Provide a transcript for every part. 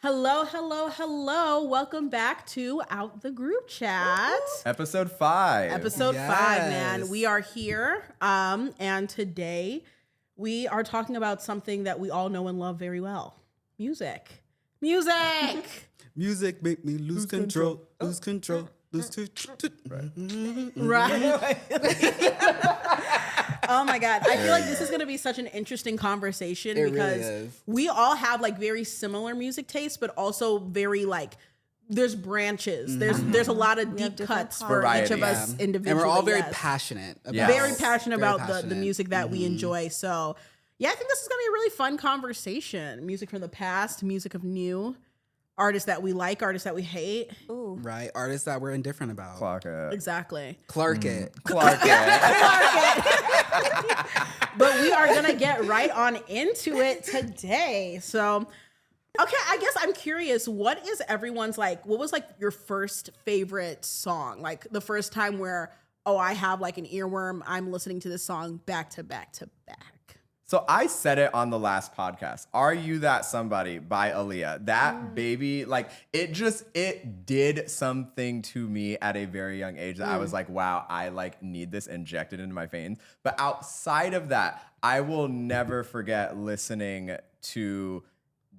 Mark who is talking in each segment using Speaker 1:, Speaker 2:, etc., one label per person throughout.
Speaker 1: Hello, hello, hello. Welcome back to Out the Group Chat.
Speaker 2: Episode 5.
Speaker 1: Episode 5, man. We are here, and today we are talking about something that we all know and love very well. Music.
Speaker 3: Music make me lose control. Lose control.
Speaker 1: Right. Oh my God. I feel like this is going to be such an interesting conversation because
Speaker 3: really
Speaker 1: we all have like very similar music tastes, but also very like, there's branches. There's a lot of deep cuts for each of us individually.
Speaker 3: And we're all very passionate about
Speaker 1: very passionate about the music that we enjoy. So yeah, I think this is going to be a really fun conversation. Music from the past, music of new. Artists that we like, artists that we hate.
Speaker 4: Ooh.
Speaker 3: Right, artists that we're indifferent about.
Speaker 2: Clark it.
Speaker 1: Exactly.
Speaker 3: Clark it.
Speaker 2: Clark it.
Speaker 1: But we are gonna get right on into it today. So, okay, I guess I'm curious. What is everyone's like? What was like your first favorite song? Like the first time where I have like an earworm. I'm listening to this song back to back to back.
Speaker 2: So I said it on the last podcast. Are You That Somebody by Alliyah. That baby, like it did something to me at a very young age that I was like, wow, I like need this injected into my veins. But outside of that, I will never forget listening to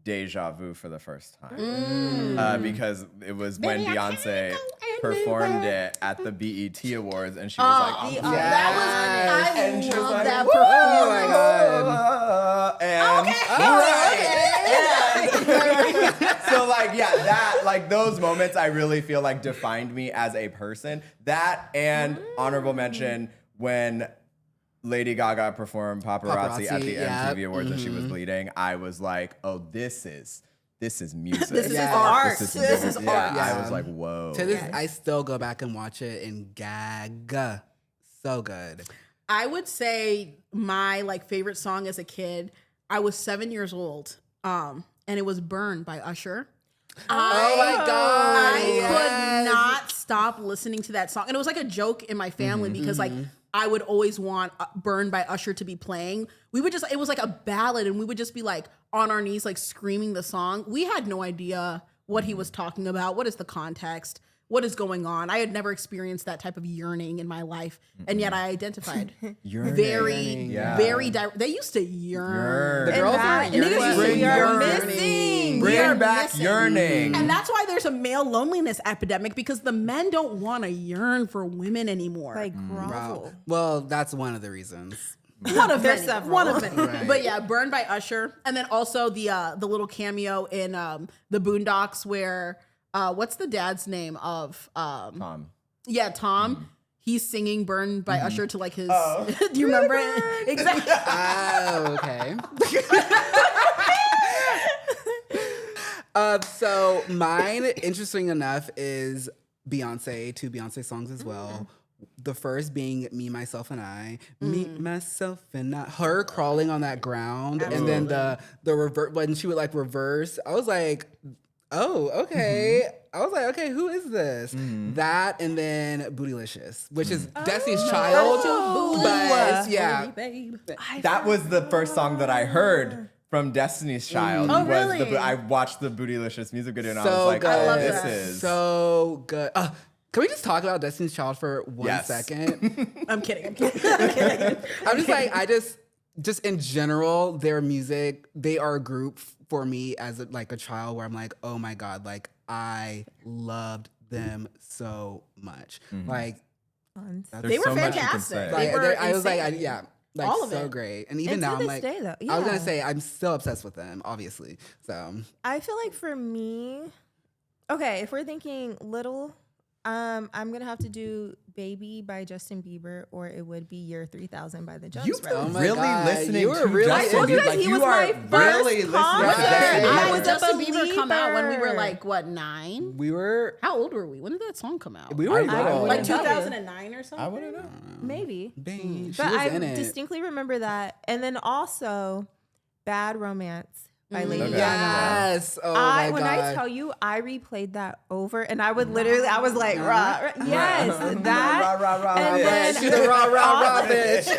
Speaker 2: Deja Vu for the first time. Because it was when Beyonce performed it at the BET Awards, and she was like,
Speaker 1: I
Speaker 2: love
Speaker 1: love that
Speaker 3: Oh my God.
Speaker 2: So like, yeah, that like those moments I really feel like defined me as a person. That and honorable mention when Lady Gaga performed Paparazzi at the MTV Awards and she was bleeding. I was like, oh, this is music.
Speaker 1: This is art.
Speaker 2: This is art.
Speaker 1: Yeah.
Speaker 2: I was like, whoa.
Speaker 3: To this, I still go back and watch it and gag. So good.
Speaker 1: I would say my like favorite song as a kid. I was 7 years old, and it was "Burn" by Usher.
Speaker 3: Oh my God!
Speaker 1: I could not stop listening to that song, and it was like a joke in my family because like I would always want "Burn" by Usher to be playing. It was like a ballad, and we would just be like on our knees, like screaming the song. We had no idea what he was talking about. What is the context? What is going on? I had never experienced that type of yearning in my life, and yet I identified very. They used to yearn.
Speaker 3: The girls are
Speaker 4: missing.
Speaker 2: Bring back yearning.
Speaker 1: And that's why there's a male loneliness epidemic, because the men don't want to yearn for women anymore.
Speaker 4: Like grovel.
Speaker 3: Well, that's one of the reasons.
Speaker 1: One of
Speaker 4: There's
Speaker 1: many.
Speaker 4: several.
Speaker 1: One of many.
Speaker 3: Right.
Speaker 1: But yeah, "Burned" by Usher, and then also the little cameo in the Boondocks where what's the dad's name of
Speaker 2: Tom.
Speaker 1: Yeah, Tom. He's singing "Burned" by Usher to like his. Do you remember it? Exactly.
Speaker 3: Okay. So mine, interesting enough, is Beyonce, 2 Beyonce songs as well. The first being Me, Myself, and I. Me, Myself, and I. Her crawling on that ground.
Speaker 1: Absolutely.
Speaker 3: And then the reverse, when she would like reverse, I was like, oh, okay. I was like, okay, who is this? That and then Bootylicious, which is Destiny's Child. But yeah.
Speaker 2: That was the first song that I heard from Destiny's Child.
Speaker 1: Oh, really?
Speaker 2: I watched the Bootylicious music video and I was
Speaker 3: So
Speaker 2: like,
Speaker 3: good.
Speaker 1: I love
Speaker 2: this
Speaker 1: that.
Speaker 2: is
Speaker 3: So good. Can we just talk about Destiny's Child for 1 second?
Speaker 1: I'm kidding.
Speaker 3: I'm just like, just in general, their music, they are a group for me as a child where I'm like, oh my God, like I loved them so much. Like,
Speaker 1: They were
Speaker 2: so much you can
Speaker 1: fantastic.
Speaker 2: say.
Speaker 1: They were
Speaker 3: I was like,
Speaker 1: insane.
Speaker 3: like
Speaker 1: All of
Speaker 3: so
Speaker 1: it.
Speaker 3: great. And even
Speaker 4: And
Speaker 3: now
Speaker 4: to
Speaker 3: I'm
Speaker 4: this
Speaker 3: like,
Speaker 4: day, though,
Speaker 3: I was gonna
Speaker 4: yeah.
Speaker 3: say I'm still obsessed with them, obviously. So
Speaker 4: I feel like for me, okay, if we're thinking little, I'm gonna have to do "Baby" by Justin Bieber, or it would be "Year 3000" by the Jonas
Speaker 2: You've
Speaker 4: Brothers.
Speaker 2: been
Speaker 3: my
Speaker 2: really
Speaker 3: God.
Speaker 2: listening
Speaker 3: You were
Speaker 2: to
Speaker 3: really-
Speaker 2: Justin
Speaker 3: I told
Speaker 4: you
Speaker 2: Bieber.
Speaker 4: guys
Speaker 2: Like,
Speaker 4: he was
Speaker 2: you are
Speaker 4: my first
Speaker 2: really listening to
Speaker 4: concert.
Speaker 2: Justin
Speaker 1: Yeah,
Speaker 2: Bieber.
Speaker 1: when Justin Bieber come out when we were
Speaker 4: believer.
Speaker 1: like, what, 9?
Speaker 3: we were
Speaker 1: How old were we? When did that song come out?
Speaker 3: we were little.
Speaker 1: Like
Speaker 4: wouldn't tell you.
Speaker 1: 2009 or something?
Speaker 2: I wouldn't know.
Speaker 4: Maybe.
Speaker 3: Dang, she
Speaker 4: But
Speaker 3: was
Speaker 4: I
Speaker 3: in it.
Speaker 4: distinctly remember that. And then also "Bad Romance" by Lady
Speaker 2: Okay.
Speaker 4: Gaga.
Speaker 3: Yes. Oh my
Speaker 4: When
Speaker 3: God.
Speaker 4: I tell you, I replayed that over, and I would literally, I was like, rah, rah. Yes, that.
Speaker 2: Rah, rah, rah,
Speaker 4: And
Speaker 2: bitch.
Speaker 4: then
Speaker 3: She's a rah rah rah bitch.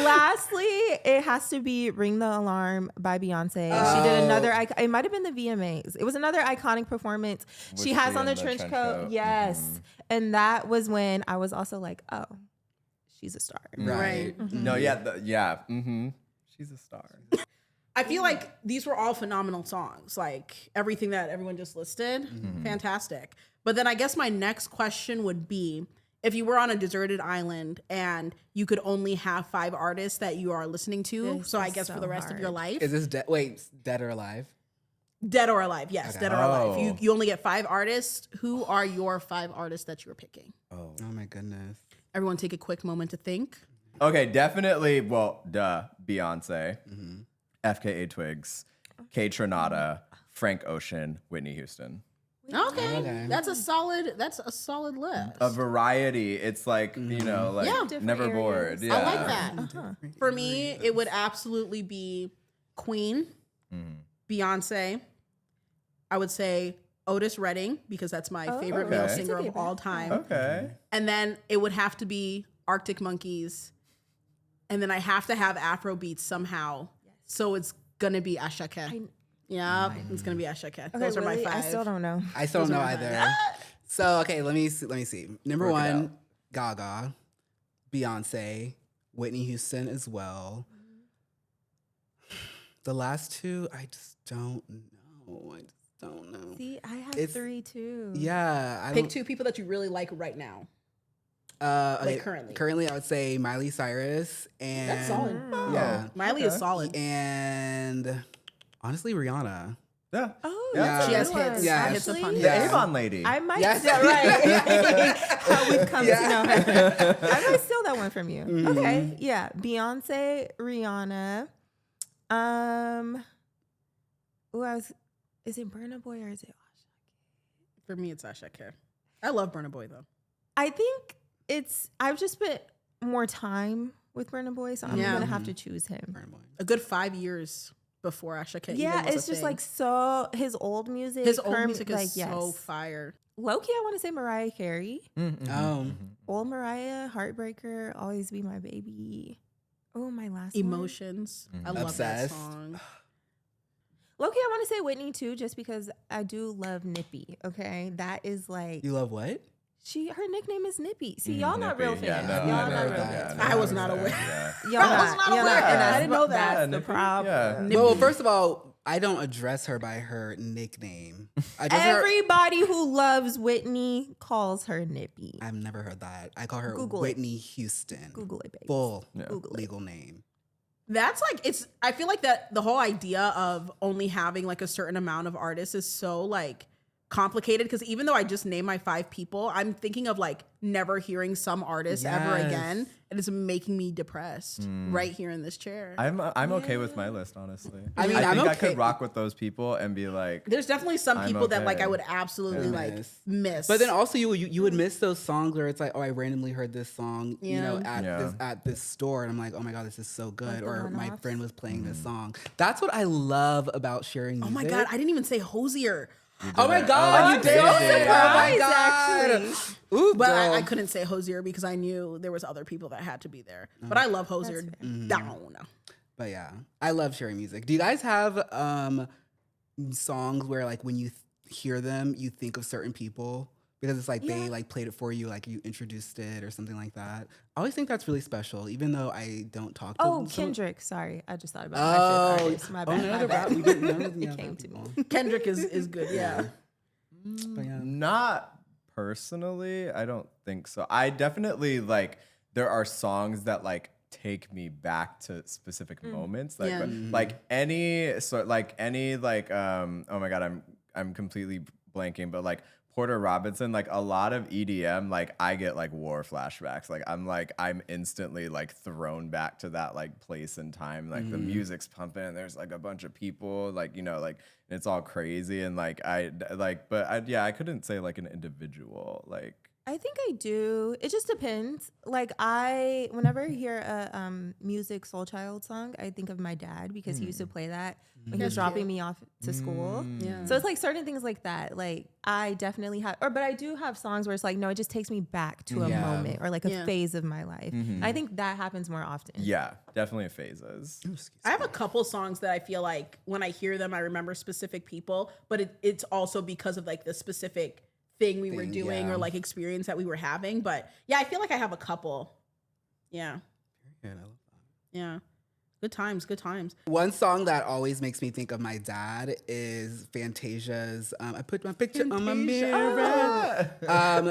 Speaker 4: lastly, it has to be "Ring the Alarm" by Beyonce. She did another. It might have been the VMAs. It was another iconic performance. She has
Speaker 2: she
Speaker 4: on the
Speaker 2: in the
Speaker 4: trench
Speaker 2: trench
Speaker 4: coat.
Speaker 2: coat?
Speaker 4: Yes, and that was when I was also like, oh, she's a star.
Speaker 1: Right.
Speaker 2: No, yeah. She's a star.
Speaker 1: I feel like these were all phenomenal songs. Like everything that everyone just listed, fantastic. But then I guess my next question would be, if you were on a deserted island and you could only have 5 artists that you are listening to,
Speaker 4: This
Speaker 1: so I
Speaker 4: is
Speaker 1: guess
Speaker 4: so
Speaker 1: for the rest of your
Speaker 4: hard.
Speaker 1: life,
Speaker 3: Is this dead or alive?
Speaker 1: dead or alive, yes, dead or alive.
Speaker 2: Oh.
Speaker 1: You only get 5 artists. Who are your 5 artists that you were picking?
Speaker 3: Oh my goodness.
Speaker 1: Everyone take a quick moment to think.
Speaker 2: Okay, definitely. Well, Beyonce, FKA Twigs, K Tronada, Frank Ocean, Whitney Houston.
Speaker 1: Okay. That's a solid list.
Speaker 2: A variety. It's like, you know, like
Speaker 1: Yeah.
Speaker 4: Different
Speaker 2: never bored.
Speaker 4: areas.
Speaker 2: Yeah.
Speaker 1: I like that. For me, it would absolutely be Queen, Beyonce. I would say Otis Redding, because that's my favorite male
Speaker 2: okay.
Speaker 1: singer
Speaker 4: That's a
Speaker 1: of
Speaker 4: good
Speaker 1: all
Speaker 4: one.
Speaker 1: time.
Speaker 2: Okay.
Speaker 1: And then it would have to be Arctic Monkeys. And then I have to have Afrobeats somehow. So it's gonna be Ashake. Yeah, it's gonna be Ashake.
Speaker 4: Okay,
Speaker 1: Those are
Speaker 4: Willie,
Speaker 1: my 5.
Speaker 4: I still don't know.
Speaker 3: I still don't know
Speaker 1: are my
Speaker 3: either. So okay, let me see. Number
Speaker 2: Work it
Speaker 3: 1,
Speaker 2: out.
Speaker 3: Gaga, Beyonce, Whitney Houston as well. The last 2, I just don't know.
Speaker 4: See, I have
Speaker 3: It's-
Speaker 4: 3 too.
Speaker 3: Yeah, I
Speaker 1: Pick
Speaker 3: don't.
Speaker 1: 2 people that you really like right now.
Speaker 3: Okay,
Speaker 1: currently.
Speaker 3: Currently, I would say Miley Cyrus and
Speaker 1: That's solid.
Speaker 3: Yeah,
Speaker 1: Miley is solid.
Speaker 3: and honestly Rihanna.
Speaker 2: Yeah.
Speaker 4: Oh,
Speaker 2: Yeah.
Speaker 4: that's a
Speaker 1: She has
Speaker 4: good one.
Speaker 1: hits.
Speaker 3: Yeah.
Speaker 1: Hits upon
Speaker 4: Actually,
Speaker 1: hits.
Speaker 2: The
Speaker 3: Yeah.
Speaker 2: Avon lady.
Speaker 4: I might
Speaker 3: Yes.
Speaker 4: steal, right. How we've come to know. I might steal that one from you. Okay. Yeah. Beyonce, Rihanna. Who else? Is it Burna Boy or is it Asha?
Speaker 1: For me, it's Ashake. I love Burna Boy though.
Speaker 4: I think I've just spent more time with Burna Boy, so I'm
Speaker 1: Yeah.
Speaker 4: gonna have to choose him.
Speaker 1: A good 5 years before Ashake.
Speaker 4: Yeah,
Speaker 1: even was
Speaker 4: it's
Speaker 1: a
Speaker 4: just
Speaker 1: thing.
Speaker 4: like so his old music.
Speaker 1: his old
Speaker 4: current-
Speaker 1: music is
Speaker 4: like,
Speaker 1: so
Speaker 4: yes.
Speaker 1: fire.
Speaker 4: Low-key, I want to say Mariah Carey.
Speaker 3: Oh,
Speaker 4: Old Mariah, Heartbreaker, Always Be My Baby. Oh, my last one.
Speaker 1: Emotions. I love
Speaker 3: Obsessed.
Speaker 1: that song.
Speaker 4: Low-key, I want to say Whitney too, just because I do love Nippy. Okay, that is like
Speaker 3: you love what?
Speaker 4: her nickname is Nippy. See, y'all not real
Speaker 2: Nippy. Yeah,
Speaker 4: fans.
Speaker 2: no,
Speaker 4: y'all
Speaker 3: I
Speaker 4: not
Speaker 3: never
Speaker 4: real
Speaker 3: heard
Speaker 4: fans.
Speaker 3: that.
Speaker 1: I was not
Speaker 2: Yeah.
Speaker 1: aware.
Speaker 2: Yeah.
Speaker 4: Y'all
Speaker 1: I was
Speaker 4: not.
Speaker 1: not
Speaker 4: Y'all
Speaker 1: aware.
Speaker 4: not. And
Speaker 1: I didn't know that.
Speaker 4: That's the
Speaker 2: Nippy.
Speaker 4: problem.
Speaker 2: Yeah.
Speaker 3: Well, first of all, I don't address her by her nickname. I just heard-
Speaker 4: Everybody who loves Whitney calls her Nippy.
Speaker 3: I've never heard that. I call her
Speaker 4: Google it.
Speaker 3: Whitney Houston.
Speaker 4: Google it, baby.
Speaker 3: Full
Speaker 4: Google it.
Speaker 3: legal name.
Speaker 1: That's like I feel like that the whole idea of only having like a certain amount of artists is so like complicated, because even though I just named my 5 people, I'm thinking of like never hearing some artist ever
Speaker 3: Yes.
Speaker 1: again, and it's making me depressed right here in this chair.
Speaker 2: I'm okay with my list, honestly.
Speaker 3: I mean,
Speaker 2: I
Speaker 3: I'm
Speaker 2: think I
Speaker 3: okay-
Speaker 2: could rock with those people and be like,
Speaker 1: There's definitely some
Speaker 2: I'm
Speaker 1: people that like
Speaker 2: okay.
Speaker 1: I would absolutely
Speaker 3: Yeah.
Speaker 1: like
Speaker 3: Miss.
Speaker 1: miss.
Speaker 3: But then also you would miss those songs where it's like, oh, I randomly heard this song, you know,
Speaker 1: Yeah.
Speaker 3: at this store, and I'm like, oh my god, this is so good.
Speaker 4: Like the
Speaker 3: Or my
Speaker 4: one-offs.
Speaker 3: friend was playing this song. That's what I love about sharing
Speaker 1: oh
Speaker 3: music.
Speaker 1: my god, I didn't even say Hosier.
Speaker 3: Oh my
Speaker 2: that.
Speaker 3: god,
Speaker 2: Oh,
Speaker 3: you did!
Speaker 2: I'm so
Speaker 3: Oh my
Speaker 4: surprised,
Speaker 3: god!
Speaker 4: actually.
Speaker 3: Ooh,
Speaker 1: But I
Speaker 3: girl.
Speaker 1: couldn't say Hosier because I knew there was other people that had to be there. But I love Hosier down.
Speaker 3: But yeah, I love sharing music. Do you guys have songs where like when you hear them, you think of certain people because it's like they like played it for you, like you introduced it or something like that? I always think that's really special, even though I don't talk to
Speaker 4: Oh,
Speaker 3: some-
Speaker 4: Kendrick. Sorry, I just thought about my fifth artist. My bad.
Speaker 3: none
Speaker 4: my
Speaker 3: of the
Speaker 4: bad.
Speaker 3: rap- we didn't- none of the
Speaker 4: It
Speaker 3: rap
Speaker 4: came to me.
Speaker 3: people.
Speaker 1: Kendrick is good, yeah.
Speaker 3: But yeah.
Speaker 2: not personally. I don't think so. I definitely like, there are songs that like take me back to specific moments. Like,
Speaker 1: Yeah.
Speaker 2: like any oh my God, I'm completely blanking, but like Porter Robinson, like a lot of EDM, like I get like war flashbacks. Like I'm instantly like thrown back to that like place and time. Like the music's pumping and there's like a bunch of people, like, you know, like it's all crazy. And like I couldn't say like an individual. Like
Speaker 4: I think I do. It just depends. Like whenever I hear a music Soul Child song, I think of my dad because he used to play that when he was dropping me off to school.
Speaker 1: Yeah.
Speaker 4: So it's like certain things like that. Like I definitely have, but I do have songs where it's like, no, it just takes me back to a moment or like a phase of my life. I think that happens more often.
Speaker 2: Yeah, definitely phases.
Speaker 1: I have a couple songs that I feel like when I hear them, I remember specific people, but it's also because of like the specific thing we were doing or like experience that we were having. But yeah, I feel like I have a couple. Yeah.
Speaker 3: Yeah, I love that.
Speaker 1: Yeah. Good times.
Speaker 3: One song that always makes me think of my dad is Fantasia's I Put My Picture on My Mirror.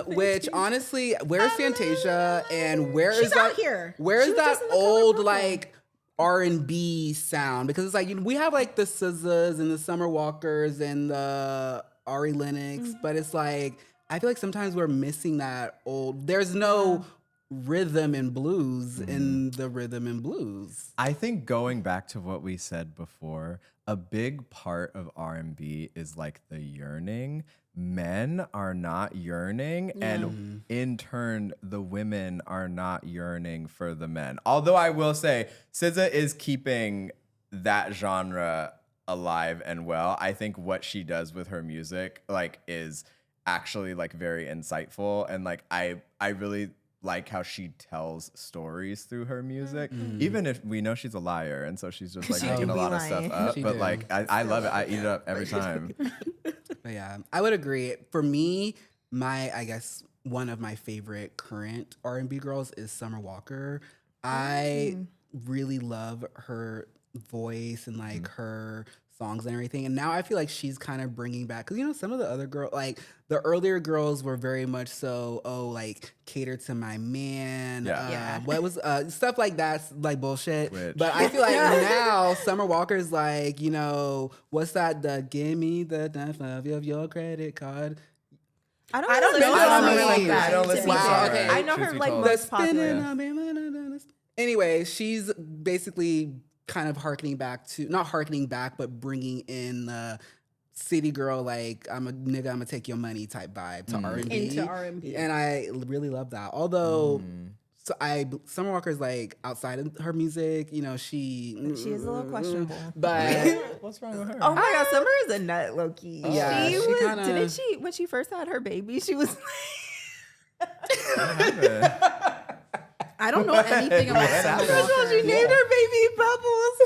Speaker 3: Which honestly, where's Fantasia and where
Speaker 1: She's
Speaker 3: is
Speaker 1: out
Speaker 3: that
Speaker 1: here.
Speaker 3: Where
Speaker 4: She
Speaker 3: is
Speaker 4: was
Speaker 3: that
Speaker 4: just in the Color
Speaker 3: old
Speaker 4: Purple.
Speaker 3: like R&B sound? Because it's like we have like the SZAs and the Summer Walkers and the Ari Lennox, but it's like I feel like sometimes we're missing that old. There's no rhythm and blues in the rhythm and blues.
Speaker 2: I think going back to what we said before, a big part of R&B is like the yearning. Men are not yearning, and in turn, the women are not yearning for the men. Although I will say, SZA is keeping that genre alive and well. I think what she does with her music like is actually like very insightful, and like I really like how she tells stories through her music, even if we know she's a liar, and so she's just like
Speaker 4: She
Speaker 2: making
Speaker 4: do
Speaker 2: a
Speaker 4: be
Speaker 2: lot
Speaker 4: lying.
Speaker 2: of stuff up.
Speaker 3: She
Speaker 2: But
Speaker 3: do.
Speaker 2: like I love it. I eat it up every time.
Speaker 3: But yeah, I would agree. For me, I guess one of my favorite current R&B girls is Summer Walker. I really love her voice and like her songs and everything. And now I feel like she's kind of bringing back, because some of the other girls, like the earlier girls were very much so, like cater to my man.
Speaker 2: Yeah.
Speaker 3: What was stuff like that's like bullshit.
Speaker 2: Which-
Speaker 3: But I feel like now Summer Walker's like, what's that? The give me the number of your credit card.
Speaker 4: I don't
Speaker 1: know
Speaker 4: listen to
Speaker 1: that
Speaker 4: Summer
Speaker 1: song.
Speaker 4: like that.
Speaker 2: I don't
Speaker 4: to
Speaker 2: listen
Speaker 4: be
Speaker 2: to
Speaker 4: fair.
Speaker 3: Summer. Okay.
Speaker 4: I know
Speaker 2: Truth
Speaker 4: her
Speaker 2: be
Speaker 4: like
Speaker 2: told.
Speaker 4: most popular.
Speaker 3: Anyway, she's basically kind of not harkening back, but bringing in the city girl, like I'm a nigga, I'm gonna take your money type vibe to R&B.
Speaker 1: Into R&B.
Speaker 3: And I really love that. Although, Summer Walker's like outside of her music, she
Speaker 4: She is a little questionable.
Speaker 3: But
Speaker 2: What's wrong with her?
Speaker 4: Oh my god, Summer is a nut, low key.
Speaker 3: Yeah,
Speaker 4: she
Speaker 3: she
Speaker 4: was.
Speaker 3: kinda-
Speaker 4: Didn't she when she first had her baby? She was.
Speaker 1: I don't know anything about Summer
Speaker 4: First of all, she
Speaker 1: Walker.
Speaker 4: named her baby Bubbles.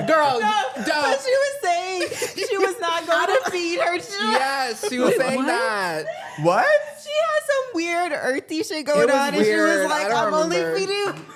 Speaker 3: girl,
Speaker 4: But
Speaker 3: don't.
Speaker 4: she was saying she was not going to feed her children.
Speaker 3: Yes, she was saying
Speaker 1: what?
Speaker 3: that.
Speaker 2: What?
Speaker 4: She had some weird earthy shit going
Speaker 3: It was
Speaker 4: on, and she
Speaker 3: weird.
Speaker 4: was like,
Speaker 3: I don't
Speaker 4: "I'm only
Speaker 3: remember.
Speaker 4: feeding."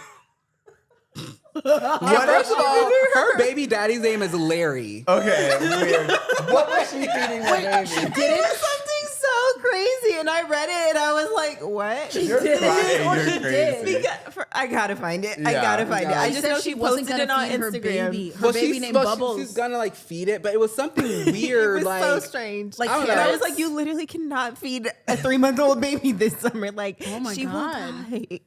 Speaker 3: Yeah, first of all, her baby daddy's name is Larry.
Speaker 2: Okay, weird.
Speaker 3: What was she feeding the baby?
Speaker 4: She did something so crazy, and I read it, and I was like, "What?"
Speaker 2: You're
Speaker 1: did it
Speaker 2: crying.
Speaker 1: or
Speaker 2: You're
Speaker 1: she
Speaker 2: crazy.
Speaker 1: did?
Speaker 4: I gotta find it. I
Speaker 2: Yeah.
Speaker 4: gotta find it. I
Speaker 1: She
Speaker 4: just
Speaker 1: said
Speaker 4: know
Speaker 1: she
Speaker 4: she
Speaker 1: wasn't
Speaker 4: posted
Speaker 1: gonna
Speaker 4: it on
Speaker 1: feed her
Speaker 4: Instagram.
Speaker 1: baby. Her baby named Bubbles.
Speaker 3: She's gonna like feed it, but it was something
Speaker 4: It
Speaker 3: weird.
Speaker 4: was
Speaker 3: like
Speaker 4: so strange.
Speaker 1: Like
Speaker 3: I don't know.
Speaker 4: and I was
Speaker 1: carrots?
Speaker 4: like, "You literally cannot feed a 3-month-old baby this summer. Like,
Speaker 1: Oh my
Speaker 4: she
Speaker 1: God.
Speaker 4: will die."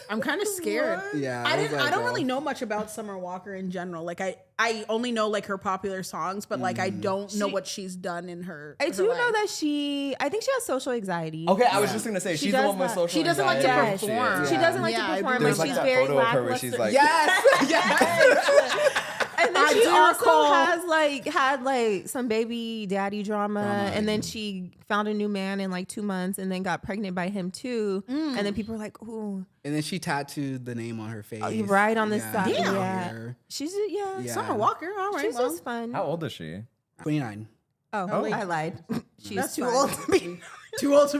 Speaker 1: I'm kind of scared.
Speaker 3: Yeah,
Speaker 1: I
Speaker 3: was
Speaker 1: didn't.
Speaker 3: like,
Speaker 1: I don't
Speaker 3: girl.
Speaker 1: really know much about Summer Walker in general. Like I only know like her popular songs, but like I don't know what she's done in her.
Speaker 4: I
Speaker 1: her
Speaker 4: do know
Speaker 1: life.
Speaker 4: that I think she has social anxiety.
Speaker 2: Okay, I was just gonna say
Speaker 4: She
Speaker 2: she's the
Speaker 4: does
Speaker 2: one with
Speaker 4: that.
Speaker 2: social.
Speaker 1: She doesn't like to
Speaker 2: anxiety.
Speaker 1: perform.
Speaker 4: She doesn't like
Speaker 1: Yeah,
Speaker 4: to
Speaker 1: I
Speaker 4: perform.
Speaker 1: believe
Speaker 4: Like,
Speaker 2: There's
Speaker 4: she's
Speaker 2: like that
Speaker 4: very
Speaker 2: photo of her where
Speaker 4: lackluster.
Speaker 2: she's like,
Speaker 3: Yes, yes.
Speaker 4: And then
Speaker 1: I
Speaker 4: she
Speaker 1: do
Speaker 4: also
Speaker 1: recall-
Speaker 4: had like some baby daddy drama, and then she found a new man in like 2 months, and then got pregnant by him too. And then people were like, "Ooh,
Speaker 3: And then she tattooed the name on her face.
Speaker 4: right on the side."
Speaker 1: Damn.
Speaker 4: Yeah, she's
Speaker 3: Yeah.
Speaker 1: Summer Walker. All right,
Speaker 4: she's
Speaker 1: well,
Speaker 4: just fun.
Speaker 2: How old is she?
Speaker 3: 29.
Speaker 4: Oh, I lied. She's
Speaker 1: that's
Speaker 4: too
Speaker 1: fine.
Speaker 4: old to be.
Speaker 1: Too old to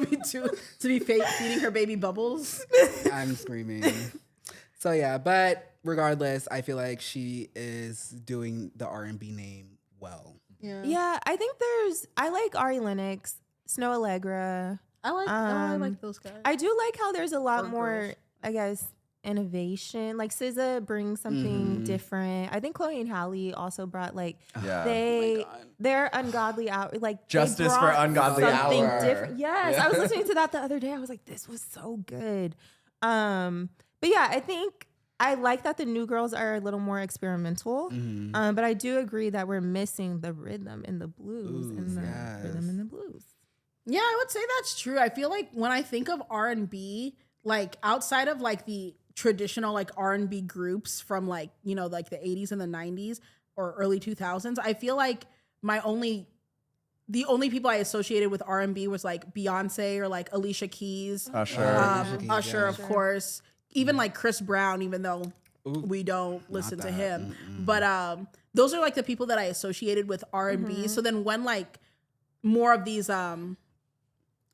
Speaker 1: be feeding her baby Bubbles.
Speaker 3: I'm screaming. So yeah, but regardless, I feel like she is doing the R&B name well.
Speaker 4: Yeah, I think I like Ari Lennox, Snow Allegra.
Speaker 1: I like those guys.
Speaker 4: I do like how there's a lot
Speaker 1: Or
Speaker 4: more,
Speaker 1: girls.
Speaker 4: I guess, innovation. Like SZA brings something different. I think Chloe and Halle also brought like
Speaker 2: Yeah.
Speaker 4: they're ungodly out like they
Speaker 2: Justice for
Speaker 4: brought
Speaker 2: Ungodly
Speaker 4: something
Speaker 2: Hour.
Speaker 4: different. Yes, I was listening to that the other day. I was like, this was so good. But yeah, I think I like that the new girls are a little more experimental. But I do agree that we're missing the rhythm and the blues and the
Speaker 3: yes.
Speaker 4: rhythm and the blues.
Speaker 1: Yeah, I would say that's true. I feel like when I think of R&B, like outside of like the traditional like R&B groups from like, you know, like the 80s and the 90s or early 2000s, I feel like the only people I associated with R&B was like Beyonce or like Alicia Keys, Usher, of course, even like Chris Brown, even though we don't listen to him. But those are like the people that I associated with R&B. So then when like more of these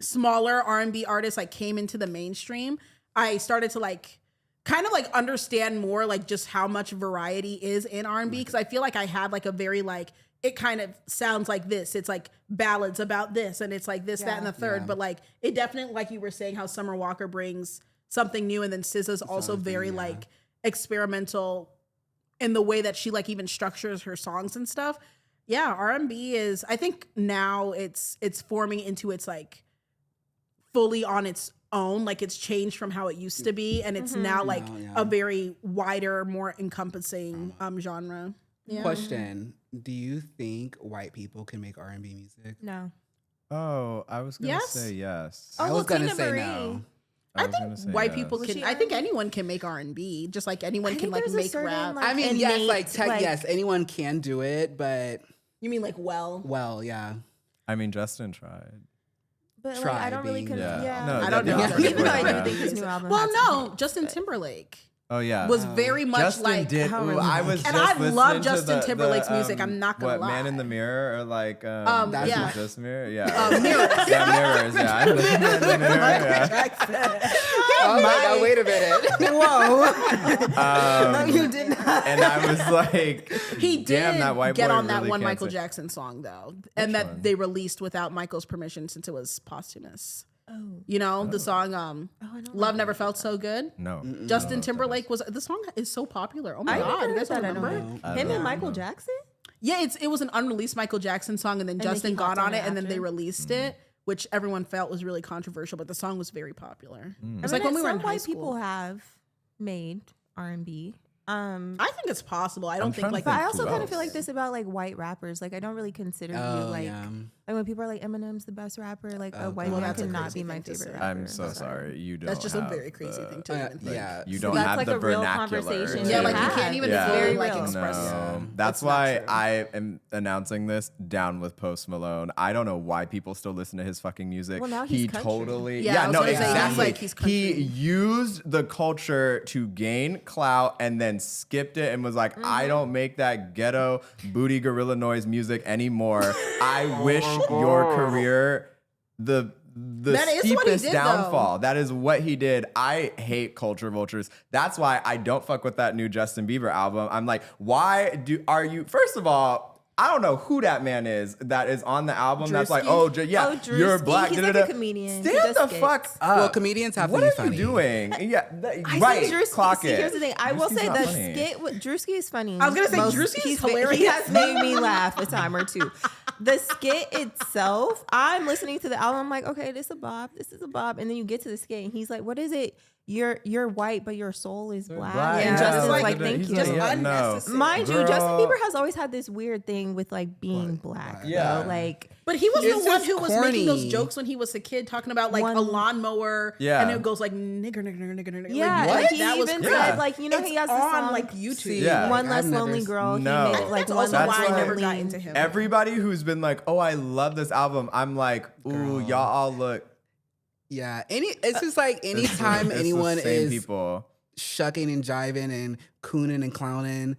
Speaker 1: smaller R&B artists like came into the mainstream, I started to like kind of like understand more like just how much variety is in R&B, because I feel like I had like a very like, it kind of sounds like this. It's like ballads about this, and it's like this, that, and the third. But like it definitely, like you were saying, how Summer Walker brings something new, and then SZA's also very like experimental in the way that she like even structures her songs and stuff. Yeah, R&B is, I think now it's forming into its like fully on its own, like it's changed from how it used to be, and it's now like a very wider, more encompassing genre. Yeah.
Speaker 3: Question: do you think white people can make R&B music?
Speaker 4: No.
Speaker 2: Oh, I was gonna
Speaker 1: Yes?
Speaker 2: say yes.
Speaker 3: I was gonna say no.
Speaker 1: I think white people can. I think anyone can make R&B, just like anyone can like make rap.
Speaker 3: I mean, yes, yes, anyone can do it, but
Speaker 1: You mean like well?
Speaker 3: yeah.
Speaker 2: I mean, Justin tried.
Speaker 4: But like, I don't really
Speaker 3: being-
Speaker 2: No,
Speaker 1: I don't know.
Speaker 4: Even though I do think his new album.
Speaker 1: Well,
Speaker 4: has
Speaker 1: no,
Speaker 4: some heat,
Speaker 1: Justin
Speaker 4: but-
Speaker 1: Timberlake
Speaker 2: Oh yeah,
Speaker 1: was very much
Speaker 2: Justin
Speaker 1: like.
Speaker 2: did. Ooh, I was
Speaker 1: And
Speaker 2: just
Speaker 1: I love
Speaker 2: listening to
Speaker 1: Justin
Speaker 2: the,
Speaker 1: Timberlake's music, I'm not gonna
Speaker 2: what, Man in
Speaker 1: lie.
Speaker 2: the Mirror or like
Speaker 3: That's
Speaker 1: yeah.
Speaker 3: not-
Speaker 2: Just Mirror, yeah,
Speaker 1: Mirrors.
Speaker 2: yeah, Mirrors, yeah. I love Man in the Mirror, yeah.
Speaker 3: Oh my god! Wait a minute.
Speaker 4: Whoa. No, you did not.
Speaker 2: And I was like,
Speaker 1: He did
Speaker 2: damn, that white
Speaker 1: get
Speaker 2: boy
Speaker 1: on that
Speaker 2: really
Speaker 1: one
Speaker 2: can't
Speaker 1: Michael
Speaker 2: sing.
Speaker 1: Jackson song though, and that
Speaker 2: one?
Speaker 1: they released without Michael's permission since it was posthumous.
Speaker 4: Oh.
Speaker 1: You know the song
Speaker 4: I don't
Speaker 1: "Love
Speaker 4: know.
Speaker 1: Never Felt So Good."
Speaker 2: No,
Speaker 1: Justin Timberlake was the song is so popular. Oh my
Speaker 4: I
Speaker 1: god,
Speaker 4: never
Speaker 1: you
Speaker 4: heard
Speaker 1: guys don't
Speaker 4: that. I don't
Speaker 1: remember?
Speaker 4: know. Him and Michael Jackson?
Speaker 1: Yeah, it was an unreleased Michael Jackson song, and then
Speaker 4: then
Speaker 1: Justin
Speaker 4: he
Speaker 1: got
Speaker 4: hopped
Speaker 1: on
Speaker 4: on
Speaker 1: it,
Speaker 4: it
Speaker 1: and then they
Speaker 4: after?
Speaker 1: released it, which everyone felt was really controversial. But the song was very popular. It's
Speaker 4: I
Speaker 1: like
Speaker 4: mean,
Speaker 1: when we were in
Speaker 4: some
Speaker 1: high
Speaker 4: white
Speaker 1: school.
Speaker 4: people have made R&B.
Speaker 1: I think it's possible. I don't think
Speaker 2: trying to
Speaker 1: like
Speaker 4: But
Speaker 2: think
Speaker 4: I also
Speaker 2: who
Speaker 4: kind of
Speaker 2: else?
Speaker 4: feel like this about like white rappers. Like I don't really consider you like when people are like Eminem's the best rapper. Like a white
Speaker 1: Well,
Speaker 4: man
Speaker 1: that's a
Speaker 4: cannot
Speaker 1: crazy
Speaker 4: be my
Speaker 1: thing to
Speaker 4: favorite
Speaker 1: say.
Speaker 4: rapper.
Speaker 2: I'm so sorry. You don't.
Speaker 1: that's just a
Speaker 2: have
Speaker 1: very crazy thing to even think.
Speaker 3: Yeah.
Speaker 2: You
Speaker 4: So
Speaker 2: don't
Speaker 4: that's
Speaker 2: have
Speaker 4: like
Speaker 2: the
Speaker 4: a real
Speaker 2: vernacular.
Speaker 4: conversation
Speaker 1: Yeah,
Speaker 4: to
Speaker 1: like you
Speaker 4: have.
Speaker 1: can't even
Speaker 2: Yeah.
Speaker 1: fully
Speaker 4: Very
Speaker 1: like
Speaker 4: real.
Speaker 1: express.
Speaker 2: No,
Speaker 1: it.
Speaker 2: that's
Speaker 1: It's not
Speaker 2: why
Speaker 1: true.
Speaker 2: I am announcing this down with Post Malone. I don't know why people still listen to his fucking music.
Speaker 4: Well, now he's
Speaker 2: he
Speaker 4: country.
Speaker 2: totally,
Speaker 1: Yeah, I was
Speaker 2: no,
Speaker 1: gonna say, he's
Speaker 2: exactly.
Speaker 1: like, he's
Speaker 2: He
Speaker 1: country.
Speaker 2: used the culture to gain clout and then skipped it and was like, I don't make that ghetto booty gorilla noise music anymore. I wish your career the
Speaker 1: That is what he
Speaker 2: steepest
Speaker 1: did,
Speaker 2: downfall. That is what he did. I hate culture vultures. That's why I don't fuck with that new Justin Bieber album. I'm like, why are you? First of all, I don't know who that man is that is on the album. That's like,
Speaker 1: Drewski?
Speaker 2: yeah,
Speaker 4: Oh,
Speaker 2: you're
Speaker 4: Drewski.
Speaker 2: black.
Speaker 4: He's like a comedian. He
Speaker 2: Stand
Speaker 4: does
Speaker 2: the
Speaker 4: skits.
Speaker 2: fuck up.
Speaker 3: Well, comedians have to
Speaker 2: what
Speaker 3: be
Speaker 2: are
Speaker 3: funny.
Speaker 2: you doing? Yeah,
Speaker 4: I
Speaker 2: right.
Speaker 4: say Drewski.
Speaker 2: Clock
Speaker 4: See,
Speaker 2: it.
Speaker 4: here's the thing. I will
Speaker 2: Drewski's
Speaker 4: say
Speaker 2: not
Speaker 4: the
Speaker 2: funny.
Speaker 4: skit with Drewski is funny.
Speaker 1: I was gonna say, Drewski is
Speaker 4: He
Speaker 1: hilarious.
Speaker 4: has made me laugh a time or two. The skit itself, I'm listening to the album. I'm like, okay, this is a bob. This is a bob. And then you get to the skit, and he's like, what is it? You're white, but your soul is black.
Speaker 2: Black.
Speaker 4: And
Speaker 1: Yeah.
Speaker 4: Justin's
Speaker 1: He's
Speaker 4: like,
Speaker 1: like,
Speaker 4: thank
Speaker 2: he's
Speaker 4: you.
Speaker 2: like,
Speaker 1: Just
Speaker 2: yeah, no.
Speaker 1: unnecessary.
Speaker 4: Mind you,
Speaker 2: Girl.
Speaker 4: Justin Bieber has always had this weird thing with like being black.
Speaker 2: Yeah.
Speaker 4: though. Like
Speaker 1: But he was
Speaker 3: It's
Speaker 1: the one
Speaker 3: just
Speaker 1: who was making those
Speaker 3: corny.
Speaker 1: jokes when he was a kid, talking about like
Speaker 4: One-
Speaker 1: a lawnmower.
Speaker 2: Yeah.
Speaker 1: And it goes like nigger, nigger, nigger, nigger.
Speaker 4: yeah,
Speaker 1: Like,
Speaker 4: like,
Speaker 1: what?
Speaker 4: he
Speaker 1: That was
Speaker 4: even
Speaker 1: crazy.
Speaker 4: said like you know
Speaker 1: It's
Speaker 4: he has the
Speaker 1: on
Speaker 4: song
Speaker 1: like YouTube.
Speaker 3: See,
Speaker 2: Yeah.
Speaker 4: One
Speaker 3: I've
Speaker 4: Less
Speaker 3: never
Speaker 4: Lonely
Speaker 3: s-
Speaker 4: Girl.
Speaker 2: No.
Speaker 4: He made
Speaker 1: That's
Speaker 4: like one
Speaker 1: also
Speaker 2: That's
Speaker 1: why I
Speaker 2: why-
Speaker 1: never got into him.
Speaker 2: Everybody who's been like, oh, I love this album. I'm like, ooh, y'all all look.
Speaker 3: Yeah, it's just like anytime
Speaker 2: It's the
Speaker 3: anyone
Speaker 2: same
Speaker 3: is
Speaker 2: people.
Speaker 3: shucking and jiving and cooning and clowning,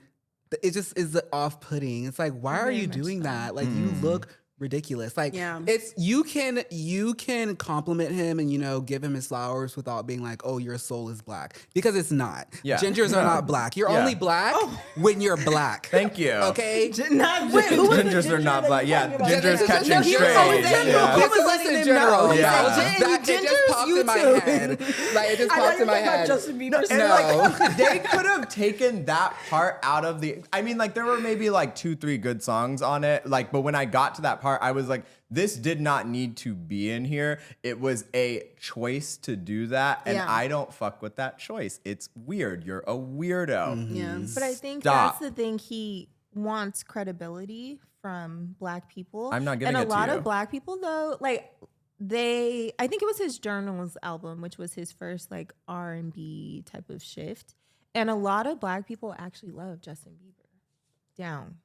Speaker 3: it just is off-putting. It's like, why are
Speaker 4: Very
Speaker 3: you
Speaker 4: much
Speaker 3: doing
Speaker 4: so.
Speaker 3: that? Like, you look ridiculous. Like,
Speaker 1: Yeah.
Speaker 3: it's you can compliment him and give him his flowers without being like, oh, your soul is black, because it's not.
Speaker 2: Yeah.
Speaker 3: Gingers are not black. You're
Speaker 2: Yeah.
Speaker 3: only black when you're black.
Speaker 2: Thank you.
Speaker 3: Okay.
Speaker 1: Not wait, who was the
Speaker 2: Gingers
Speaker 1: ginger
Speaker 2: are not
Speaker 1: that
Speaker 2: black.
Speaker 1: you
Speaker 2: Yeah,
Speaker 1: talking about?
Speaker 2: gingers
Speaker 3: No,
Speaker 2: catching
Speaker 3: he was always
Speaker 2: strays.
Speaker 3: in
Speaker 2: Yeah.
Speaker 3: He
Speaker 4: was
Speaker 3: was
Speaker 4: letting
Speaker 3: in
Speaker 4: them
Speaker 3: general.
Speaker 4: know.
Speaker 2: Yeah.
Speaker 3: That it just
Speaker 4: Gingers,
Speaker 3: popped
Speaker 4: you
Speaker 3: in my
Speaker 4: too.
Speaker 3: head. Like, it just
Speaker 1: I thought
Speaker 3: popped
Speaker 1: you
Speaker 3: in
Speaker 1: were
Speaker 3: my
Speaker 1: talking about
Speaker 3: head.
Speaker 1: Justin Bieber.
Speaker 2: And
Speaker 3: No.
Speaker 2: like they could have taken that part out of the. I mean, like there were maybe like 2-3 good songs on it. Like, but when I got to that part, I was like, this did not need to be in here. It was a choice to do that, and
Speaker 1: Yeah.
Speaker 2: I don't fuck with that choice. It's weird. You're a weirdo.
Speaker 1: Yeah.
Speaker 4: But I think
Speaker 2: Stop.
Speaker 4: that's the thing. He wants credibility from black people.
Speaker 2: I'm not giving
Speaker 4: and
Speaker 2: it
Speaker 4: a
Speaker 2: to
Speaker 4: lot
Speaker 2: you.
Speaker 4: of black people though, like I think it was his Journals album, which was his first like R&B type of shift. And a lot of Black people actually love Justin Bieber. Down.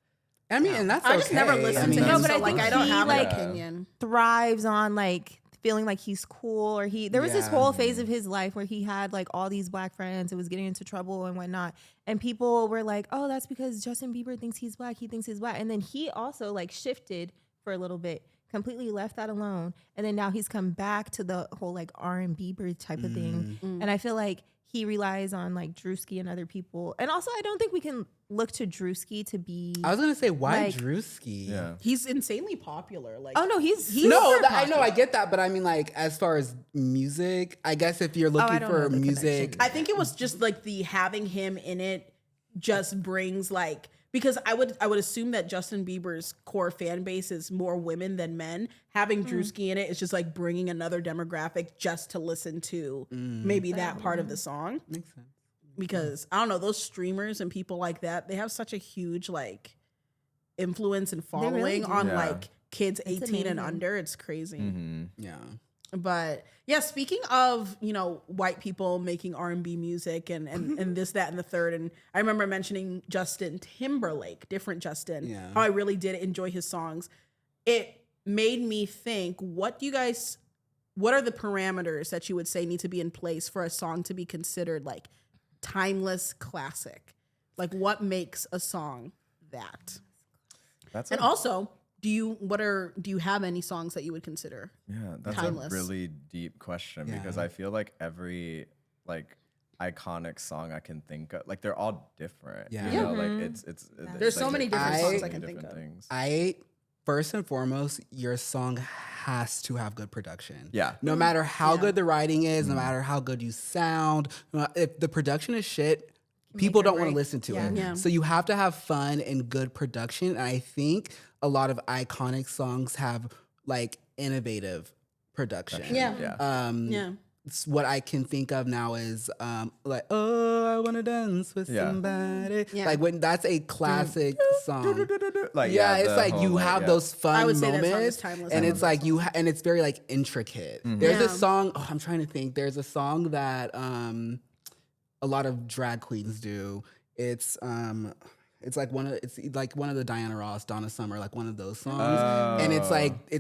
Speaker 3: I mean, and that's
Speaker 1: I just never
Speaker 3: okay.
Speaker 1: listened
Speaker 3: I mean,
Speaker 1: to him,
Speaker 4: No, but
Speaker 1: so
Speaker 4: I
Speaker 1: like
Speaker 4: think
Speaker 1: I don't
Speaker 4: he,
Speaker 1: have
Speaker 4: like,
Speaker 1: an opinion.
Speaker 4: Thrives on like feeling like he's cool, or there was this
Speaker 3: Yeah.
Speaker 4: whole phase of his life where he had like all these Black friends and was getting into trouble and whatnot. And people were like, oh, that's because Justin Bieber thinks he's Black. He thinks he's Black. And then he also like shifted for a little bit, completely left that alone. And then now he's come back to the whole like R&B type of thing. And I feel like he relies on like Drewski and other people. And also I don't think we can look to Drewski to be
Speaker 3: I was gonna say, why
Speaker 4: like-
Speaker 3: Drewski?
Speaker 2: Yeah.
Speaker 1: He's insanely popular. Like,
Speaker 4: Oh no, he's
Speaker 3: No,
Speaker 4: super
Speaker 3: I know,
Speaker 4: popular.
Speaker 3: I get that, but I mean, like, as far as music, I guess if you're looking
Speaker 4: don't
Speaker 3: for
Speaker 4: know the
Speaker 3: music,
Speaker 4: connection.
Speaker 1: I think it was just like the having him in it just brings like, because I would assume that Justin Bieber's core fan base is more women than men. Having Drewski in it is just like bringing another demographic just to listen to maybe that part of the song.
Speaker 3: makes sense.
Speaker 1: Because I don't know, those streamers and people like that, they have such a huge like influence and
Speaker 4: really
Speaker 1: following
Speaker 4: do.
Speaker 1: on
Speaker 2: Yeah.
Speaker 1: like kids 18 and
Speaker 4: amazing.
Speaker 1: under. It's crazy.
Speaker 3: Yeah.
Speaker 1: But yeah, speaking of, white people making R&B music and this, that, and the third. And I remember mentioning Justin Timberlake, different Justin.
Speaker 3: Yeah.
Speaker 1: How I really did enjoy his songs. It made me think, what are the parameters that you would say need to be in place for a song to be considered like timeless classic? Like what makes a song that? And also, do you have any songs that you would consider?
Speaker 2: Yeah, that's
Speaker 1: timeless?
Speaker 2: a really deep question because I feel like every like iconic song I can think of, like they're all different.
Speaker 3: Yeah.
Speaker 2: You know, like it's
Speaker 1: There's so
Speaker 2: like,
Speaker 1: many
Speaker 2: they're
Speaker 1: different songs I
Speaker 2: doing
Speaker 1: can think
Speaker 2: different
Speaker 1: of.
Speaker 2: things.
Speaker 3: First and foremost, your song has to have good production.
Speaker 2: Yeah.
Speaker 3: No matter how good the writing is, no matter how good you sound, if the production is shit, people don't want to listen to it.
Speaker 1: Yeah.
Speaker 3: So you have to have fun and good production. And I think a lot of iconic songs have like innovative production.
Speaker 1: Yeah.
Speaker 2: Yeah.
Speaker 1: Yeah.
Speaker 3: What I can think of now is like, oh, I want to dance with
Speaker 2: Yeah.
Speaker 3: somebody.
Speaker 1: Yeah.
Speaker 3: Like when that's a classic song.
Speaker 2: Like
Speaker 3: Yeah, it's
Speaker 2: the
Speaker 3: like
Speaker 2: whole,
Speaker 3: you
Speaker 2: like,
Speaker 3: have
Speaker 2: yeah.
Speaker 3: those fun
Speaker 1: I would say that song is
Speaker 3: moments,
Speaker 1: timeless.
Speaker 3: and
Speaker 1: I
Speaker 3: it's
Speaker 1: love
Speaker 3: like and it's very like intricate. There's
Speaker 1: Yeah.
Speaker 3: a song. Oh, I'm trying to think. There's a song that a lot of drag queens do. It's like one of the Diana Ross, Donna Summer, like one of those songs. And it's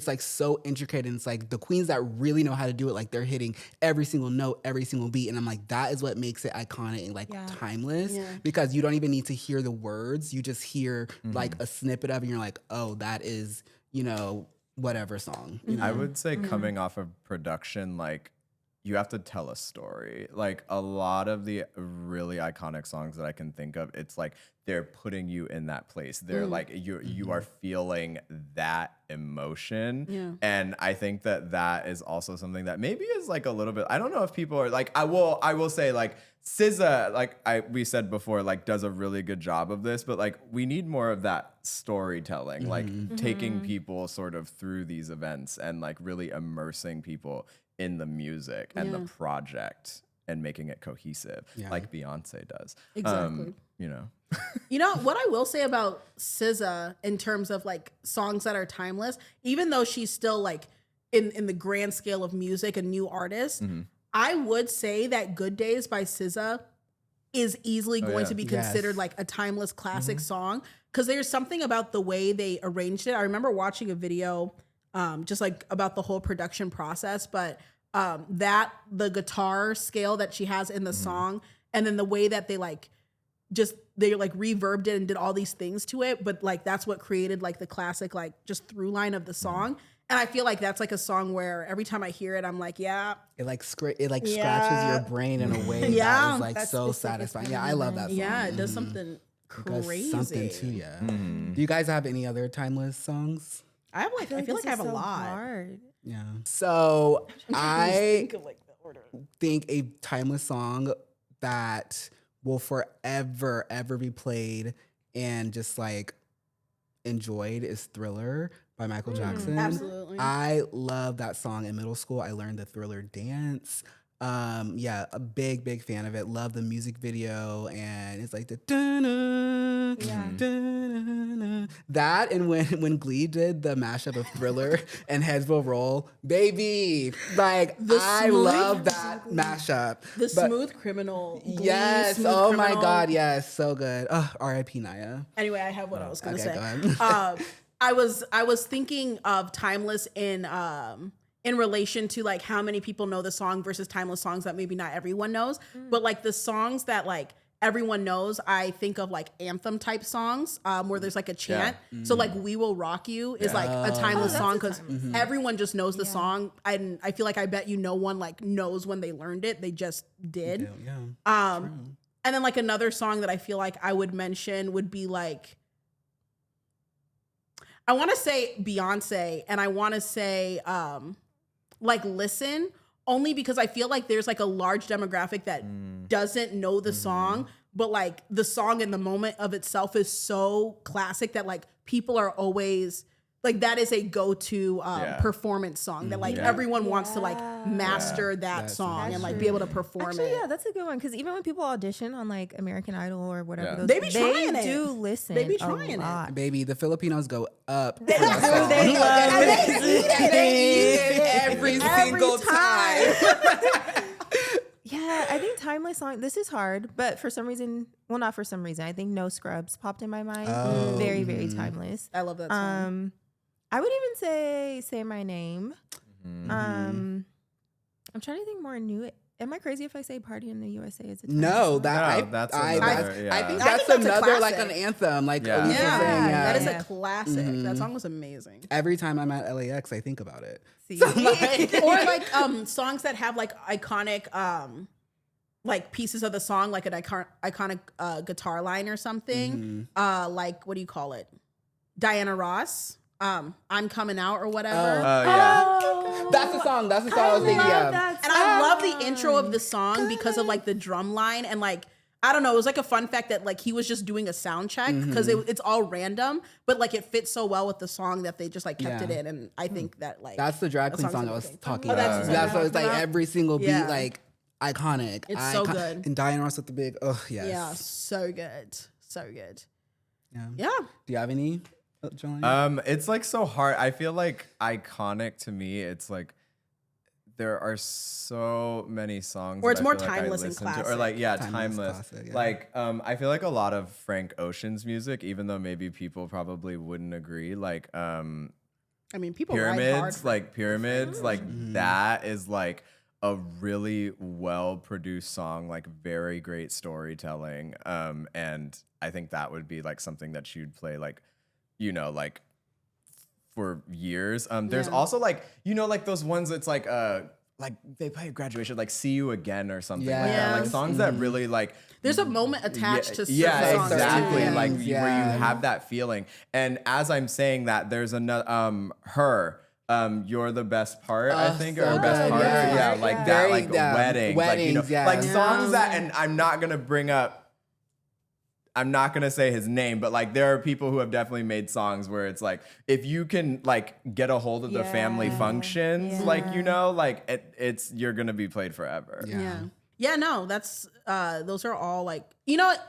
Speaker 3: like so intricate, and it's like the queens that really know how to do it, like they're hitting every single note, every single beat. And I'm like, that is what makes it iconic and like timeless, because you don't even need to hear the words. You just hear like a snippet of it and you're like, oh, that is, whatever song. You know?
Speaker 2: I would say coming off of production, like you have to tell a story. Like a lot of the really iconic songs that I can think of, it's like they're putting you in that place. They're like you are feeling that emotion.
Speaker 1: Yeah.
Speaker 2: And I think that is also something that maybe is like a little bit, I don't know if people are like, I will say like SZA, like we said before, like does a really good job of this, but like we need more of that storytelling, like taking people sort of through these events and like really immersing people in the music and the project and making it cohesive, like Beyonce does.
Speaker 1: Exactly.
Speaker 2: You know,
Speaker 1: What I will say about SZA in terms of like songs that are timeless, even though she's still like in the grand scale of music, a new artist, I would say that Good Days by SZA is easily going to be considered like a timeless classic song, because there's something about the way they arranged it. I remember watching a video just like about the whole production process, but the guitar scale that she has in the song, and then the way that they reverbed it and did all these things to it, but like that's what created like the classic like just through line of the song. And I feel like that's like a song where every time I hear it, I'm like, yeah.
Speaker 3: It scratches your brain in a way that is like so satisfying. Yeah, I love that song.
Speaker 1: Yeah, it does something
Speaker 3: It does
Speaker 1: crazy.
Speaker 3: something to you. Do you guys have any other timeless songs?
Speaker 1: I have like I feel like I have a lot.
Speaker 4: Hard.
Speaker 3: Yeah. So I
Speaker 1: Think of like the order.
Speaker 3: think a timeless song that will forever ever be played and just like enjoyed is Thriller by Michael Jackson.
Speaker 1: Absolutely.
Speaker 3: I love that song in middle school. I learned the Thriller dance. A big fan of it. Love the music video, and it's like the dun-dun, dun-dun, That and when Glee did the mashup of Thriller and Heads Will Roll, baby, like I love that mashup.
Speaker 1: The Smooth Criminal. Glee,
Speaker 3: Yes.
Speaker 1: Smooth
Speaker 3: Oh my
Speaker 1: Criminal.
Speaker 3: God. Yes. So good. R.I.P. Naya.
Speaker 1: Anyway, I have what I was gonna
Speaker 3: okay,
Speaker 1: say.
Speaker 3: go ahead.
Speaker 1: I was thinking of Timeless in relation to like how many people know the song versus timeless songs that maybe not everyone knows. But like the songs that like everyone knows, I think of like anthem type songs where there's like a chant. So like We Will Rock You is like a timeless song because everyone just knows the song. And I feel like I bet no one like knows when they learned it. They just did.
Speaker 3: Yeah.
Speaker 1: And then like another song that I feel like I would mention would be like, I want to say Beyonce and I want to say like Listen, only because I feel like there's like a large demographic that doesn't know the song, but like the song in the moment of itself is so classic that like people are always like, that is a go-to performance song that like everyone wants to like master that song and like be able to perform
Speaker 4: Actually,
Speaker 1: it.
Speaker 4: yeah, that's a good one. Because even when people audition on like American Idol or whatever,
Speaker 2: Yeah.
Speaker 1: They be trying it.
Speaker 4: do listen.
Speaker 1: They be trying it.
Speaker 4: a lot.
Speaker 3: Baby, the Filipinos go up.
Speaker 4: They love it.
Speaker 3: They eat it every single time.
Speaker 4: Yeah, I think timeless song. This is hard, but for some reason, well, not for some reason. I think No Scrubs popped in my mind. Very, very timeless.
Speaker 1: I love that song.
Speaker 4: I would even say My Name. I'm trying to think more new. Am I crazy if I say Party in the USA is a timeless
Speaker 3: No,
Speaker 4: song?
Speaker 2: that's another,
Speaker 3: I think
Speaker 1: I
Speaker 3: that's
Speaker 1: think that's a
Speaker 3: another like
Speaker 1: classic.
Speaker 3: an anthem. Like
Speaker 2: Yeah.
Speaker 3: Élise was
Speaker 1: Yeah,
Speaker 3: saying,
Speaker 1: that is
Speaker 4: Yeah.
Speaker 1: a classic. That song was amazing.
Speaker 3: Every time I'm at LAX, I think about it.
Speaker 4: See?
Speaker 1: Or like songs that have like iconic like pieces of the song, like an iconic guitar line or something. Like what do you call it? Diana Ross. I'm Coming Out or whatever.
Speaker 3: That's the song. That's the song I was thinking of.
Speaker 1: And I love the intro of the song because of like the drum line and like I don't know, it was like a fun fact that like he was just doing a sound check because it's all random, but like it fits so well with the song that they just like kept it in. And I think that like
Speaker 3: That's the drag queen
Speaker 1: song's
Speaker 3: song I was
Speaker 1: amazing.
Speaker 3: talking
Speaker 1: Oh,
Speaker 3: about.
Speaker 1: that's the song
Speaker 3: That's
Speaker 1: you're
Speaker 3: what it's like
Speaker 1: talking about?
Speaker 3: every single beat,
Speaker 1: Yeah.
Speaker 3: like iconic.
Speaker 1: It's so good.
Speaker 3: And Diana Ross with the big, yes.
Speaker 1: yeah, so good. So good.
Speaker 3: Yeah.
Speaker 1: Yeah.
Speaker 3: Do you have any, Jelani?
Speaker 2: It's like so hard. I feel like iconic to me, it's like there are so many songs.
Speaker 1: Or it's
Speaker 2: that I
Speaker 1: more
Speaker 2: feel like I
Speaker 1: timeless and
Speaker 2: listen to. Or
Speaker 1: classic.
Speaker 2: like, yeah,
Speaker 3: Timeless,
Speaker 2: timeless.
Speaker 3: classic, yeah.
Speaker 2: Like, I feel like a lot of Frank Ocean's music, even though maybe people probably wouldn't agree, like
Speaker 1: I mean, people ride hard.
Speaker 2: Pyramids, like that is like a really well produced song, like very great storytelling. And I think that would be like something that you'd play like, like for years. There's also like, like those ones that's like they play at graduation, like See You Again or something like that.
Speaker 1: Yeah.
Speaker 2: Like songs that really like
Speaker 1: There's a moment attached to certain
Speaker 2: yeah,
Speaker 1: songs
Speaker 2: exactly.
Speaker 1: too.
Speaker 2: Like
Speaker 3: Yeah.
Speaker 2: where you have that feeling. And as I'm saying that, there's another Her. You're the best part, I think,
Speaker 3: so
Speaker 2: or best
Speaker 3: good.
Speaker 2: part.
Speaker 3: Yeah.
Speaker 2: Yeah, like that,
Speaker 3: Very,
Speaker 2: like weddings,
Speaker 3: weddings, yeah.
Speaker 2: like songs that, and I'm not gonna say his name, but like there are people who have definitely made songs where it's like if you can like get a hold of the family functions, like like it's you're gonna be played forever.
Speaker 1: Yeah, no, that's those are all like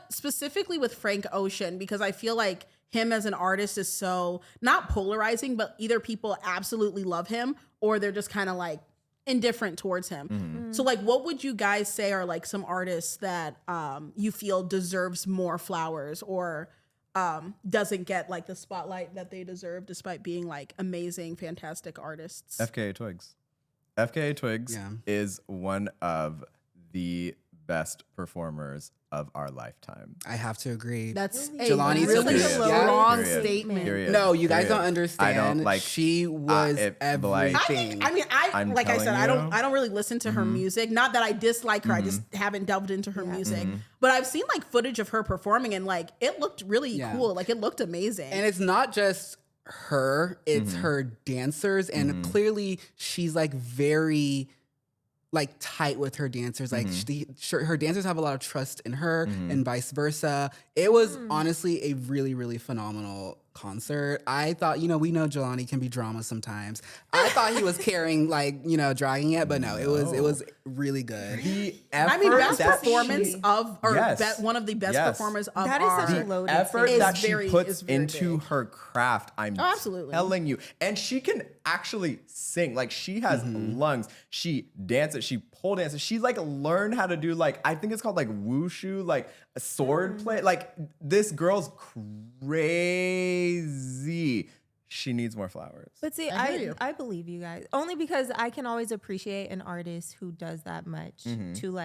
Speaker 1: specifically with Frank Ocean, because I feel like him as an artist is so not polarizing, but either people absolutely love him or they're just kind of like indifferent towards him. So like what would you guys say are like some artists that you feel deserves more flowers or doesn't get like the spotlight that they deserve despite being like amazing, fantastic artists?
Speaker 2: FKA Twigs. FKA Twigs
Speaker 3: Yeah.
Speaker 2: is one of the best performers of our lifetime.
Speaker 3: I have to agree.
Speaker 1: That's a
Speaker 3: Jelani's
Speaker 1: really
Speaker 3: a period.
Speaker 1: strong
Speaker 2: Period.
Speaker 1: statement.
Speaker 2: Period.
Speaker 3: No, you guys
Speaker 2: Period.
Speaker 3: don't understand.
Speaker 2: I don't like.
Speaker 3: She was
Speaker 2: everything.
Speaker 1: I'm like I said,
Speaker 2: telling
Speaker 1: I don't really listen to her music. Not that I dislike her, I just haven't delved into her music. But I've seen like footage of her performing and like it looked really cool. Like it looked amazing.
Speaker 3: And it's not just her, it's her dancers. And clearly she's like very like tight with her dancers. Like her dancers have a lot of trust in her and vice versa. It was honestly a really, really phenomenal concert. I thought, we know Jelani can be drama sometimes. I thought he was carrying, dragging it, but no, it was really good.
Speaker 1: Best performance one of the best
Speaker 2: Yes.
Speaker 1: performers of
Speaker 4: That is
Speaker 1: our
Speaker 4: such a loaded
Speaker 2: effort
Speaker 4: statement.
Speaker 2: that
Speaker 1: Is
Speaker 2: she
Speaker 1: very-
Speaker 2: puts
Speaker 1: is very
Speaker 2: into
Speaker 1: big.
Speaker 2: her craft, I'm
Speaker 1: absolutely.
Speaker 2: telling you. And she can actually sing. Like, she has lungs. She dances. She pole dances. She's like learned how to do I think it's called wushu, like a sword play. Like, this girl's crazy. She needs more flowers.
Speaker 4: But see,
Speaker 1: I hear you.
Speaker 4: I believe you guys only because I can always appreciate an artist who does that much to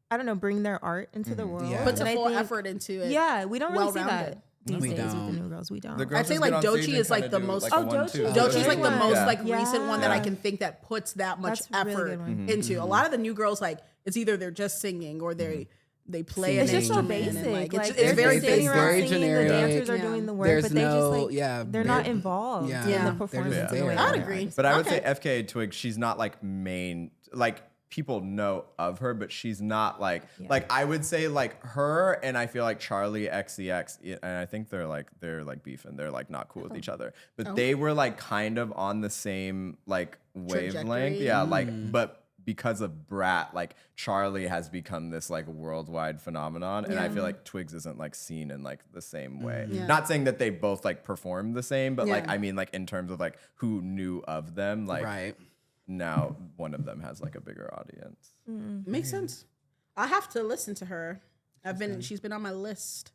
Speaker 4: I don't know, bring their art into the world.
Speaker 3: Yeah.
Speaker 1: Puts a
Speaker 4: And I
Speaker 1: full
Speaker 4: think-
Speaker 1: effort into it.
Speaker 4: Yeah, we don't really see
Speaker 1: well-rounded.
Speaker 4: that these
Speaker 3: We
Speaker 4: days with the
Speaker 3: don't.
Speaker 4: new girls. We don't.
Speaker 2: The girls
Speaker 1: I'd say
Speaker 2: just get on
Speaker 1: Doechii
Speaker 2: stage
Speaker 1: is
Speaker 2: and
Speaker 1: the
Speaker 2: kinda do,
Speaker 1: most.
Speaker 2: a 1-2.
Speaker 4: Doechii.
Speaker 1: Doechii's like the
Speaker 4: Yeah.
Speaker 1: most
Speaker 2: Yeah.
Speaker 1: recent one that I
Speaker 2: Yeah.
Speaker 1: can think that puts that much
Speaker 4: That's a really
Speaker 1: effort
Speaker 4: good one.
Speaker 1: into. A lot of the new girls, it's either they're just singing or they play an
Speaker 4: It's just so
Speaker 1: instrument.
Speaker 4: basic.
Speaker 1: And,
Speaker 4: Like,
Speaker 1: it's
Speaker 4: they're
Speaker 1: very
Speaker 4: just standing
Speaker 1: basic.
Speaker 4: around
Speaker 3: Very
Speaker 4: singing,
Speaker 3: generic.
Speaker 4: the dancers are
Speaker 1: Yeah.
Speaker 4: doing the work,
Speaker 3: There's
Speaker 4: but they
Speaker 3: no-
Speaker 4: just they're not involved
Speaker 3: Yeah.
Speaker 4: in
Speaker 1: Yeah.
Speaker 4: the performance.
Speaker 3: They're just
Speaker 4: in the way
Speaker 3: there.
Speaker 4: that
Speaker 1: I'd
Speaker 4: they
Speaker 1: agree.
Speaker 4: are.
Speaker 2: But I would
Speaker 1: Okay.
Speaker 2: say FKA Twigs, she's not main, people know of her, but she's not I would say her, and I feel like Charlie XCX, and I think they're beefing. They're not cool with each other, but they were kind of on the same wavelength.
Speaker 1: Trajectory.
Speaker 2: Yeah, but because of Brat, Charlie has become this worldwide phenomenon, and I feel like Twigs isn't seen in the same way.
Speaker 1: Yeah.
Speaker 2: Not saying that they both perform the same, but
Speaker 1: Yeah.
Speaker 2: I mean in terms of who knew of them,
Speaker 3: Right.
Speaker 2: now one of them has a bigger audience.
Speaker 1: Makes sense. I have to listen to her. She's been on my list.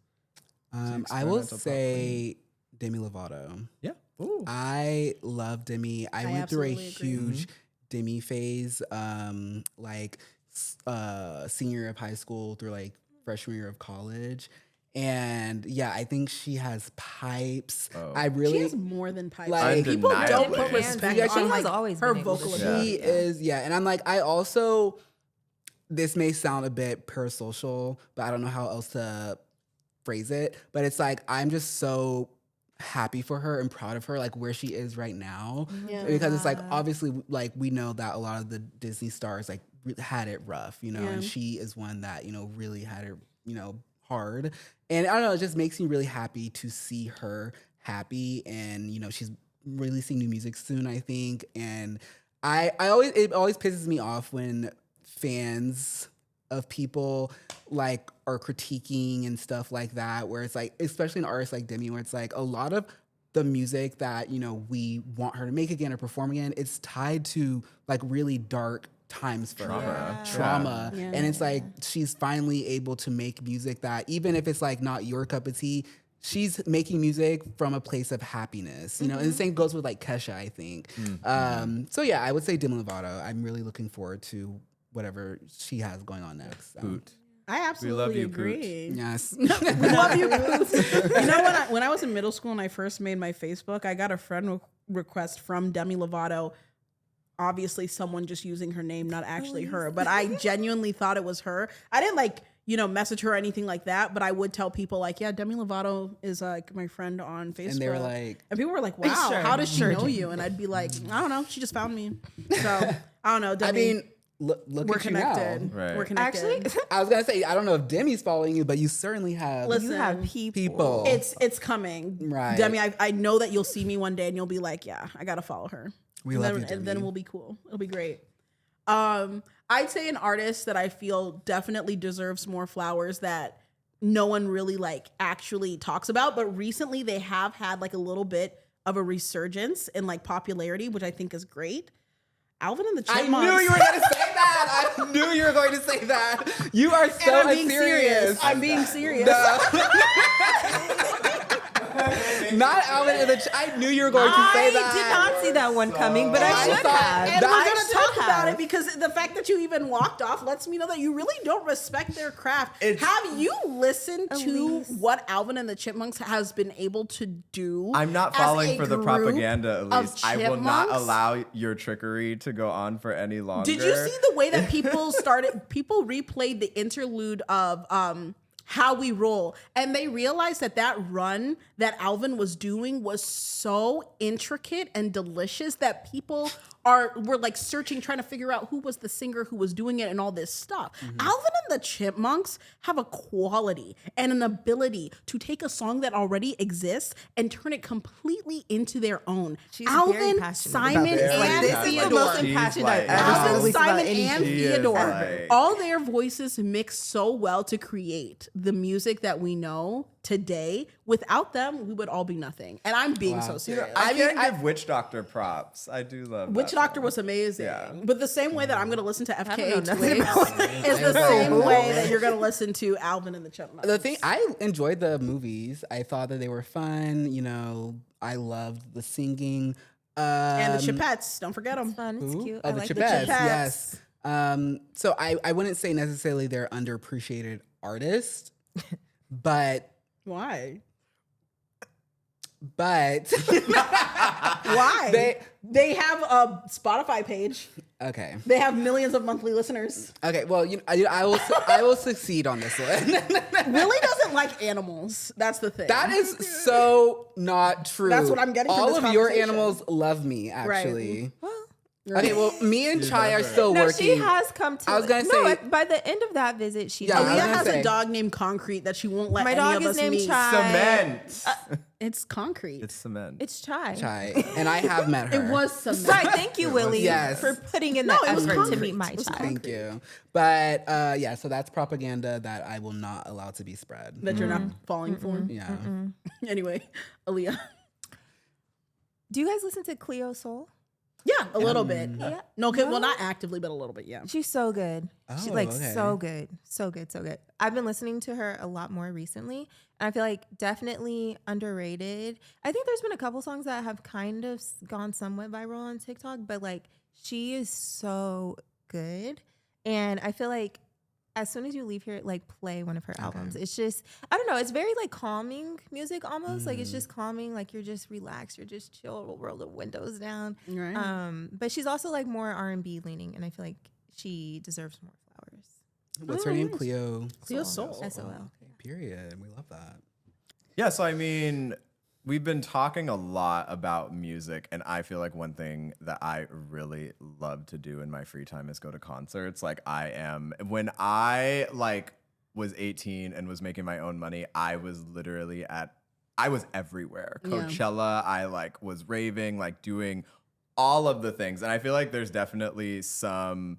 Speaker 3: I will say Demi Lovato.
Speaker 2: Yeah.
Speaker 3: I love Demi. I went through a
Speaker 1: absolutely agree.
Speaker 3: huge Demi phase, senior year of high school through freshman year of college. And yeah, I think she has pipes. I
Speaker 1: She
Speaker 3: really
Speaker 1: has more than pipes.
Speaker 2: Undeniably.
Speaker 1: People don't put
Speaker 2: Yeah,
Speaker 1: respect
Speaker 4: she
Speaker 1: on
Speaker 4: has always
Speaker 1: her
Speaker 4: been able to
Speaker 1: vocal
Speaker 4: do
Speaker 1: ability.
Speaker 3: She is, yeah. And I'm I also, this may sound a bit parasocial, but I don't know how else to phrase it. But it's I'm just so happy for her and proud of her, where she is right now.
Speaker 1: Yeah.
Speaker 3: Because it's obviously, we know that a lot of the Disney stars, had it rough, and she is one that, really had it, hard. And I don't know, it just makes me really happy to see her happy. And, she's releasing new music soon, I think. And it always pisses me off when fans of people are critiquing and stuff like that, where it's especially an artist like Demi, where it's a lot of the music that, we want her to make again or perform again, it's tied to really dark times for her. Trauma.
Speaker 1: Yeah.
Speaker 3: And it's she's finally able to make music that, even if it's not your cup of tea, she's making music from a place of happiness, and the same goes with Kesha, I think. So yeah, I would say Demi Lovato. I'm really looking forward to whatever she has going on next.
Speaker 2: Poot.
Speaker 1: I absolutely
Speaker 2: love you,
Speaker 1: agree.
Speaker 3: Yes.
Speaker 1: We love you. You know, when I was in middle school and I first made my Facebook, I got a friend request from Demi Lovato. Obviously, someone just using her name, not actually her, but I genuinely thought it was her. I didn't message her or anything like that, but I would tell people yeah, Demi Lovato is my friend on Facebook.
Speaker 3: And they were like,
Speaker 1: and people were like, wow,
Speaker 4: Sure,
Speaker 1: how does she
Speaker 4: sure,
Speaker 1: know you? And I'd be like, I don't know, she just found me. So I don't know, Demi.
Speaker 3: look
Speaker 1: we're
Speaker 3: at
Speaker 1: connected.
Speaker 3: you now.
Speaker 2: Right.
Speaker 1: We're connected.
Speaker 4: Actually,
Speaker 3: I was gonna say, I don't know if Demi's following you, but you certainly have
Speaker 1: Listen,
Speaker 4: you have
Speaker 3: people.
Speaker 1: It's coming.
Speaker 3: Right.
Speaker 1: Demi, I know that you'll see me one day and you'll be like, yeah, I gotta follow her.
Speaker 3: We
Speaker 1: and
Speaker 3: love
Speaker 1: then,
Speaker 3: you, Demi.
Speaker 1: And then we'll be cool. It'll be great. I'd say an artist that I feel definitely deserves more flowers that no one really actually talks about, but recently they have had a little bit of a resurgence in popularity, which I think is great. Alvin and the
Speaker 3: I
Speaker 1: Chipmunks.
Speaker 3: knew you were gonna say that. I knew you were going to say that. You are so
Speaker 1: And I'm being
Speaker 3: serious.
Speaker 1: I'm being serious.
Speaker 3: Not Alvin and the I knew you were going to say
Speaker 4: I
Speaker 3: that.
Speaker 4: did not see that one coming, but I
Speaker 3: I
Speaker 4: should
Speaker 3: thought-
Speaker 4: have.
Speaker 1: And
Speaker 3: That
Speaker 1: we're
Speaker 3: I
Speaker 1: gonna
Speaker 4: should
Speaker 1: talk about
Speaker 4: have.
Speaker 1: it because the fact that you even walked off lets me know that you really don't respect their craft. Have you listened to
Speaker 4: Élise.
Speaker 1: what Alvin and the Chipmunks has been able to do?
Speaker 2: I'm not
Speaker 1: as
Speaker 2: falling
Speaker 1: a
Speaker 2: for the
Speaker 1: group
Speaker 2: propaganda,
Speaker 1: of
Speaker 2: Elise. I will not
Speaker 1: chipmunks?
Speaker 2: allow your trickery to go on for any longer.
Speaker 1: Did you see the way that people replayed the interlude of How We Roll, and they realized that run that Alvin was doing was so intricate and delicious that people were like searching, trying to figure out who was the singer who was doing it and all this stuff. Alvin and the Chipmunks have a quality and an ability to take a song that already exists and turn it completely into their own.
Speaker 4: She's
Speaker 1: Alvin,
Speaker 4: very passionate
Speaker 1: Simon,
Speaker 4: about this.
Speaker 1: and
Speaker 4: This is the
Speaker 1: Theodore.
Speaker 4: most impassioned I've ever
Speaker 1: Alvin,
Speaker 4: listened about
Speaker 1: Simon,
Speaker 4: anything.
Speaker 1: and
Speaker 2: She is
Speaker 1: Theodore.
Speaker 2: like-
Speaker 1: All their voices mix so well to create the music that we know today. Without them, we would all be nothing. And I'm being so serious.
Speaker 2: I give Witch Doctor props. I do love
Speaker 1: Witch
Speaker 2: that
Speaker 1: Doctor
Speaker 2: song.
Speaker 1: was amazing.
Speaker 2: Yeah.
Speaker 1: But the same way that I'm going to listen to
Speaker 4: don't
Speaker 1: FKA
Speaker 4: know nothing
Speaker 1: Twigs is the same way that you're going to listen to Alvin and the Chipmunks.
Speaker 3: The thing, I enjoyed the movies. I thought that they were fun. I loved the singing.
Speaker 1: And the Chipettes, don't forget them.
Speaker 4: Fun. It's cute.
Speaker 3: Oh,
Speaker 4: I
Speaker 3: the
Speaker 4: like
Speaker 3: Chipettes,
Speaker 1: Chipettes.
Speaker 3: yes. So I wouldn't say necessarily they're underappreciated artists, but
Speaker 1: Why?
Speaker 3: Why?
Speaker 1: They have a Spotify page.
Speaker 3: Okay.
Speaker 1: They have millions of monthly listeners.
Speaker 3: Okay. Well, I will succeed on this one.
Speaker 1: Willie doesn't like animals. That's the thing.
Speaker 3: That is so not true.
Speaker 1: That's what I'm getting from
Speaker 3: All
Speaker 1: this
Speaker 3: of your
Speaker 1: conversation.
Speaker 3: animals love me, actually.
Speaker 4: Well,
Speaker 3: Okay, well, me and Chai are still
Speaker 4: no,
Speaker 3: working.
Speaker 4: she has come to.
Speaker 3: I was gonna
Speaker 4: no,
Speaker 3: say-
Speaker 4: by the end of that visit, she.
Speaker 3: Yeah, I was
Speaker 1: Aaliyah
Speaker 3: gonna
Speaker 1: has
Speaker 3: say.
Speaker 1: a dog named Concrete that she won't let
Speaker 4: My
Speaker 1: any
Speaker 4: dog
Speaker 1: of
Speaker 4: is
Speaker 1: us
Speaker 4: named
Speaker 1: meet.
Speaker 4: Chai.
Speaker 2: Cement.
Speaker 1: It's Concrete.
Speaker 2: It's cement.
Speaker 4: It's Chai.
Speaker 3: Chai, and I have met her.
Speaker 1: It was cement.
Speaker 4: Sorry, thank you, Willie,
Speaker 3: Yes.
Speaker 4: for putting in
Speaker 1: No,
Speaker 4: the
Speaker 1: it was
Speaker 4: effort to
Speaker 1: concrete.
Speaker 4: meet my
Speaker 1: It was
Speaker 4: child.
Speaker 3: Thank you. But yeah, so that's propaganda that I will not allow to be spread.
Speaker 1: that you're not falling for.
Speaker 3: Yeah.
Speaker 1: Anyway, Alliyah.
Speaker 4: Do you guys listen to Cleo Soul?
Speaker 1: Yeah, a little bit.
Speaker 4: Yeah.
Speaker 1: No, okay, well, not actively, but a little bit, yeah.
Speaker 4: She's so good. She's
Speaker 3: Oh,
Speaker 4: like
Speaker 3: okay.
Speaker 4: so good. So good, so good. I've been listening to her a lot more recently. And I feel like definitely underrated. I think there's been a couple songs that have kind of gone somewhat viral on TikTok, but like she is so good. And I feel like as soon as you leave here, like play one of her albums. It's just, I don't know, it's very like calming music almost. Like it's just calming, like you're just relaxed, you're just chill, roll the windows down.
Speaker 1: Right.
Speaker 4: But she's also like more R&B leaning, and I feel like she deserves more flowers.
Speaker 3: What's her name? Cleo.
Speaker 1: Cleo Soul.
Speaker 4: SOL.
Speaker 3: Okay, period. We love that.
Speaker 2: Yeah, so I mean, we've been talking a lot about music, and I feel like one thing that I really love to do in my free time is go to concerts. Like when I was 18 and was making my own money, I was everywhere.
Speaker 1: Yeah.
Speaker 2: Coachella, I was raving, doing all of the things. And I feel like there's definitely some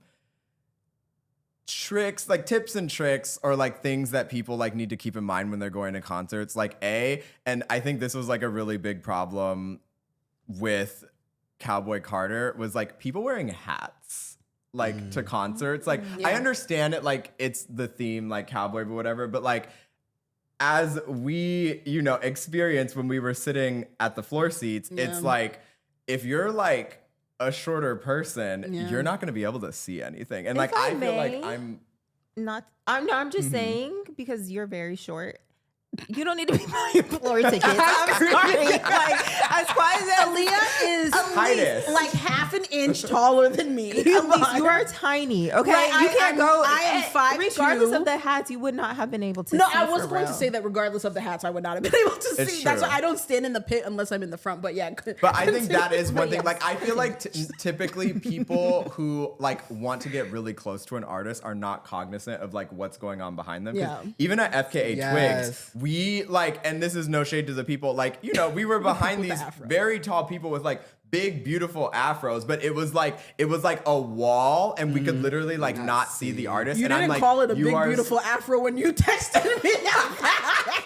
Speaker 2: tricks, tips and tricks, or things that people need to keep in mind when they're going to concerts. And I think this was a really big problem with Cowboy Carter was people wearing hats to concerts. I understand it, it's the theme, cowboy, but whatever. But as we, experienced when we were sitting at the floor seats, it's if you're a shorter person, you're not going to be able to see anything. And
Speaker 4: If
Speaker 2: I
Speaker 4: I
Speaker 2: feel like
Speaker 4: may,
Speaker 2: I'm
Speaker 4: I'm just saying, because you're very short, you don't need to be buying floor tickets. I'm sorry. As quiet as
Speaker 1: Alliyah is
Speaker 2: Titus.
Speaker 1: half an inch taller than me.
Speaker 4: At least you are tiny, okay?
Speaker 1: Right,
Speaker 4: you can't go.
Speaker 1: I am 5'2".
Speaker 4: Regardless of the hats, you would not have been able to.
Speaker 1: No,
Speaker 4: see
Speaker 1: I was
Speaker 4: for
Speaker 1: going
Speaker 4: real.
Speaker 1: to say that regardless of the hats, I would not have been able to
Speaker 2: It's
Speaker 1: see. That's
Speaker 2: true.
Speaker 1: why I don't stand in the pit unless I'm in the front. But yeah.
Speaker 2: But I think that is one thing.
Speaker 1: Yes.
Speaker 2: I feel like typically people who want to get really close to an artist are not cognizant of what's going on behind them. 'Cause
Speaker 1: Yeah.
Speaker 2: even at FKA
Speaker 3: Yes.
Speaker 2: Twigs, we and this is no shade to the people, we were behind
Speaker 1: With the
Speaker 2: these
Speaker 1: afro.
Speaker 2: very tall people with big beautiful afros, but it was like a wall, and we could literally not see the artist.
Speaker 1: You
Speaker 2: and
Speaker 1: didn't
Speaker 2: I'm
Speaker 1: call it a
Speaker 2: you
Speaker 1: big,
Speaker 2: are-
Speaker 1: beautiful afro when you texted me.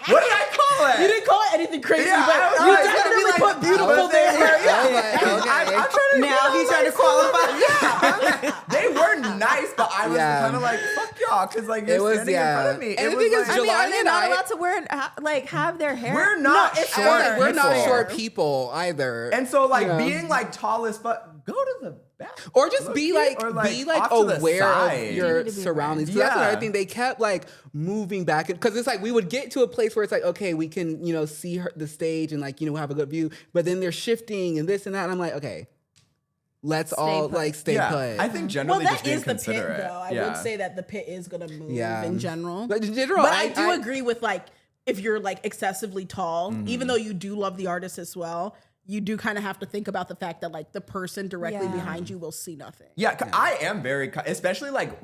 Speaker 2: What did I call it?
Speaker 1: You didn't call it anything crazy,
Speaker 2: Yeah,
Speaker 1: but
Speaker 2: I
Speaker 1: you
Speaker 2: was gonna
Speaker 1: definitely
Speaker 2: be
Speaker 1: put beautiful
Speaker 2: they
Speaker 1: there.
Speaker 2: were- yeah.
Speaker 3: Okay.
Speaker 2: I'm trying to
Speaker 4: Now he's trying to qualify.
Speaker 2: Yeah, they were nice, but I was
Speaker 3: Yeah.
Speaker 2: kind of fuck y'all, because you're
Speaker 3: It was,
Speaker 2: standing in front of me.
Speaker 3: And
Speaker 2: It
Speaker 3: the
Speaker 2: was
Speaker 3: thing is,
Speaker 4: I mean, are
Speaker 3: Jelani
Speaker 4: they
Speaker 3: and
Speaker 4: not
Speaker 3: I-
Speaker 4: allowed to wear have their hair?
Speaker 2: we're not
Speaker 1: it's
Speaker 2: short.
Speaker 1: fine.
Speaker 3: we're not
Speaker 2: people.
Speaker 3: short people either.
Speaker 2: And so
Speaker 3: Yeah.
Speaker 2: being tall as fuck, go to the back.
Speaker 3: Or just
Speaker 2: Look
Speaker 3: be
Speaker 2: cute,
Speaker 3: like,
Speaker 2: or,
Speaker 3: be
Speaker 2: off to the
Speaker 3: aware
Speaker 2: side.
Speaker 3: of
Speaker 4: You
Speaker 3: your
Speaker 4: need to be
Speaker 3: surroundings.
Speaker 2: aware.
Speaker 3: So that's
Speaker 2: Yeah.
Speaker 3: another thing. They kept moving back, because it's we would get to a place where it's okay, we can see the stage and have a good view, but then they're shifting and this and that. And I'm like, okay, let's all
Speaker 4: put.
Speaker 3: stay
Speaker 2: Yeah,
Speaker 3: put.
Speaker 2: I think
Speaker 1: Well,
Speaker 2: generally just
Speaker 1: that
Speaker 2: being
Speaker 1: is the pit,
Speaker 2: considerate.
Speaker 1: though. I
Speaker 2: Yeah.
Speaker 1: would say that the pit is going to move
Speaker 3: Yeah.
Speaker 1: in general.
Speaker 3: But in general,
Speaker 1: But I do agree with if you're excessively tall,
Speaker 2: Mm-hmm.
Speaker 1: even though you do love the artist as well, you do kind of have to think about the fact that like the person directly
Speaker 4: Yeah.
Speaker 1: behind you will see nothing.
Speaker 2: Yeah, I am very, especially like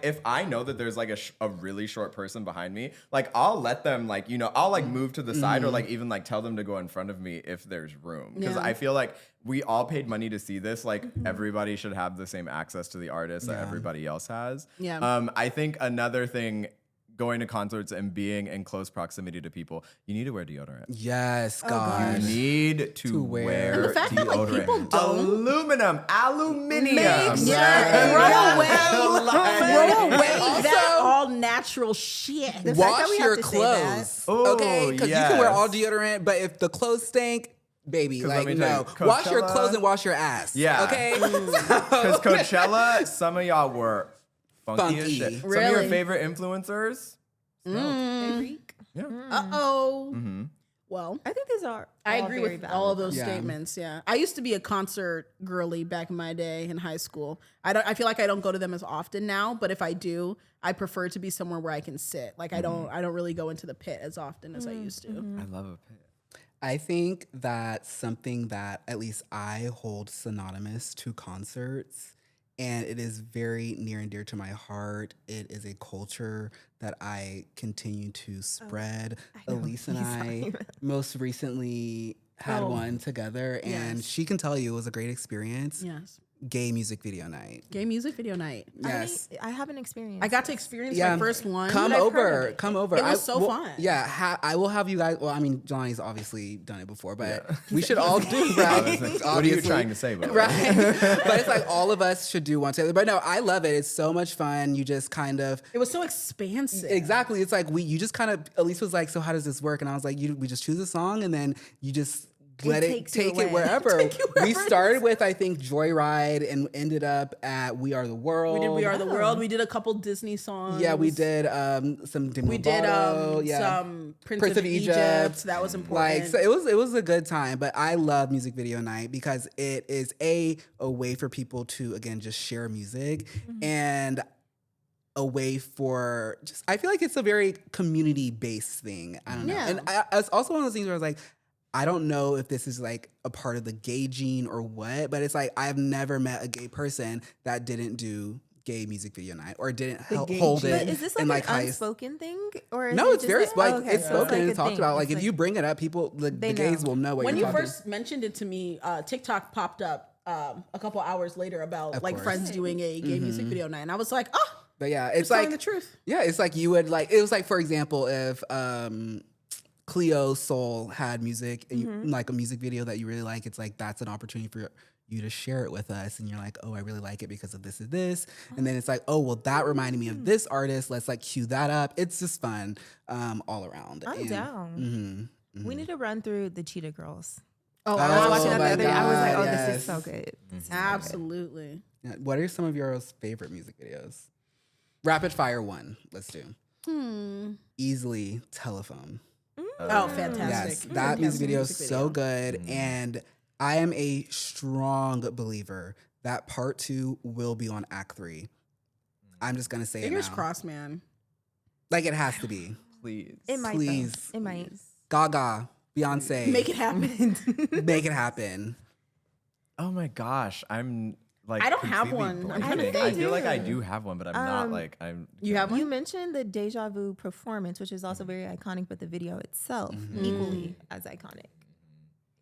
Speaker 2: if I know that there's like a really short person behind me, like I'll let them like, you know, I'll like move to the side or like even like tell them to go in front of me if there's room. Because
Speaker 1: Yeah.
Speaker 2: I feel like we all paid money to see this. Like everybody should have the same access to the artist that everybody else has.
Speaker 1: Yeah.
Speaker 2: I think another thing, going to concerts and being in close proximity to people, you need to wear deodorant.
Speaker 3: Yes,
Speaker 4: Oh,
Speaker 3: God.
Speaker 2: You need to wear
Speaker 1: And the fact that, like,
Speaker 2: deodorant.
Speaker 1: people don't-
Speaker 2: Aluminium.
Speaker 1: Yeah, throw away
Speaker 3: Also-
Speaker 1: that all natural shit.
Speaker 4: The fact that
Speaker 3: Wash
Speaker 4: we have
Speaker 3: your
Speaker 4: to say
Speaker 3: clothes.
Speaker 2: Oh,
Speaker 3: Okay? Because you can wear all
Speaker 2: yes.
Speaker 3: deodorant, but if the clothes stink, baby,
Speaker 2: 'Cause let
Speaker 3: like
Speaker 2: me tell
Speaker 3: no.
Speaker 2: you,
Speaker 3: Wash your
Speaker 2: Coachella-
Speaker 3: clothes and wash your ass.
Speaker 2: Yeah.
Speaker 3: Okay?
Speaker 2: Because Coachella, some of y'all were funky as
Speaker 3: Funky.
Speaker 2: shit. Some of
Speaker 1: Really?
Speaker 2: your favorite influencers?
Speaker 1: Uh oh. Well,
Speaker 4: I think these are.
Speaker 1: I
Speaker 4: all
Speaker 1: agree
Speaker 4: very
Speaker 1: with
Speaker 4: valid.
Speaker 1: all of those
Speaker 3: Yeah.
Speaker 1: statements. Yeah, I used to be a concert girly back in my day in high school. I feel like I don't go to them as often now, but if I do, I prefer to be somewhere where I can sit. Like I don't really go into the pit as often as I used to.
Speaker 2: I love a pit.
Speaker 3: I think that something that at least I hold synonymous to concerts, and it is very near and dear to my heart. It is a culture that I continue to spread. Élise and I most recently had one together, and
Speaker 1: Yes.
Speaker 3: she can tell you it was a great experience.
Speaker 1: Yes,
Speaker 3: Gay music video night.
Speaker 1: gay music video night.
Speaker 3: Yes.
Speaker 4: I haven't experienced.
Speaker 1: I got to experience
Speaker 3: Yeah.
Speaker 1: my first one.
Speaker 3: Come
Speaker 1: but I've heard
Speaker 3: over.
Speaker 1: of it.
Speaker 3: Come over.
Speaker 1: It was so fun.
Speaker 3: Yeah, I will have you guys. Well, I mean, Jelani's obviously done it before, but we should all do right.
Speaker 2: What are you
Speaker 3: Obviously.
Speaker 2: trying to say, Willie?
Speaker 3: Right. But it's like all of us should do one together. But no, I love it. It's so much fun. You just kind of
Speaker 1: It was so expansive.
Speaker 3: exactly. It's like you just kind of. Elise was like, "So how does this work?" And I was like, we just choose a song and then you just let it
Speaker 4: takes you
Speaker 3: take it
Speaker 4: away.
Speaker 3: wherever.
Speaker 1: Take you
Speaker 3: We
Speaker 1: wherever.
Speaker 3: started with I think Joyride and ended up at We Are the World.
Speaker 1: We did We Are the World. We did a couple Disney songs.
Speaker 3: Yeah, we did some Demi
Speaker 1: We did
Speaker 3: Lovato,
Speaker 1: some Prince of Egypt. That was important.
Speaker 3: Like so it was a good time, but I love music video night because it is a way for people to again just share music and a way for just I feel like it's a very community based thing. I don't know.
Speaker 1: Yeah.
Speaker 3: And it's also one of those things where I was like, I don't know if this is like a part of the gay gene or what, but it's like I've never met a gay person that didn't do gay music video night or didn't hold it.
Speaker 4: But is this
Speaker 3: in
Speaker 4: like an
Speaker 3: high
Speaker 4: unspoken thing, or is
Speaker 3: no,
Speaker 4: it
Speaker 3: it's
Speaker 4: just
Speaker 3: very
Speaker 4: like,
Speaker 3: like
Speaker 4: okay,
Speaker 3: it's
Speaker 4: so
Speaker 3: spoken
Speaker 4: like
Speaker 3: and
Speaker 4: a
Speaker 3: talked
Speaker 4: thing.
Speaker 3: about. Like
Speaker 4: It's
Speaker 3: if you bring it up, people the gays
Speaker 4: know.
Speaker 3: will know what
Speaker 1: when
Speaker 3: you're
Speaker 1: you
Speaker 3: talking.
Speaker 1: first mentioned it to me, TikTok popped up a couple hours later about
Speaker 3: Of
Speaker 1: like
Speaker 3: course.
Speaker 1: friends doing a gay music video night, and I was like, oh,
Speaker 3: But yeah, it's
Speaker 1: telling
Speaker 3: like
Speaker 1: the truth.
Speaker 3: Yeah, it's like you would like. It was like for example, if Cleo Soul had music, and you, like a music video that you really like, it's like that's an opportunity for you to share it with us, and you're like, oh, I really like it because of this and this, and then it's like, oh, well, that reminded me of this artist. Let's like cue that up. It's just fun, all around.
Speaker 4: I'm down. We need to run through the Cheetah Girls.
Speaker 1: Oh,
Speaker 4: I was watching that the
Speaker 3: my
Speaker 4: other day. I was like, oh,
Speaker 3: God,
Speaker 4: this is so
Speaker 3: yes.
Speaker 4: good. This is so good.
Speaker 1: absolutely.
Speaker 3: Yeah, what are some of your favorite music videos? Rapid fire one. Let's do. Easily Telephone.
Speaker 1: Oh, fantastic.
Speaker 3: Yes, that music video is
Speaker 1: music
Speaker 3: so
Speaker 1: video.
Speaker 3: good. And I am a strong believer that part 2 will be on Act 3. I'm just going to say
Speaker 1: Fingers
Speaker 3: it now.
Speaker 1: crossed, man.
Speaker 3: Like it has to be.
Speaker 2: Please.
Speaker 4: It might.
Speaker 3: Please.
Speaker 4: Though. It might.
Speaker 3: Gaga, Beyonce.
Speaker 1: Make it happen.
Speaker 3: Make it happen.
Speaker 2: Oh my gosh, I'm like
Speaker 1: I don't have
Speaker 2: completely
Speaker 1: one. I'm
Speaker 2: blanking.
Speaker 1: trying to
Speaker 2: I
Speaker 1: think.
Speaker 2: feel like I do have one, but I'm not like I'm.
Speaker 1: You have one?
Speaker 4: You mentioned the Deja Vu performance, which is also very iconic, but the video itself equally as iconic.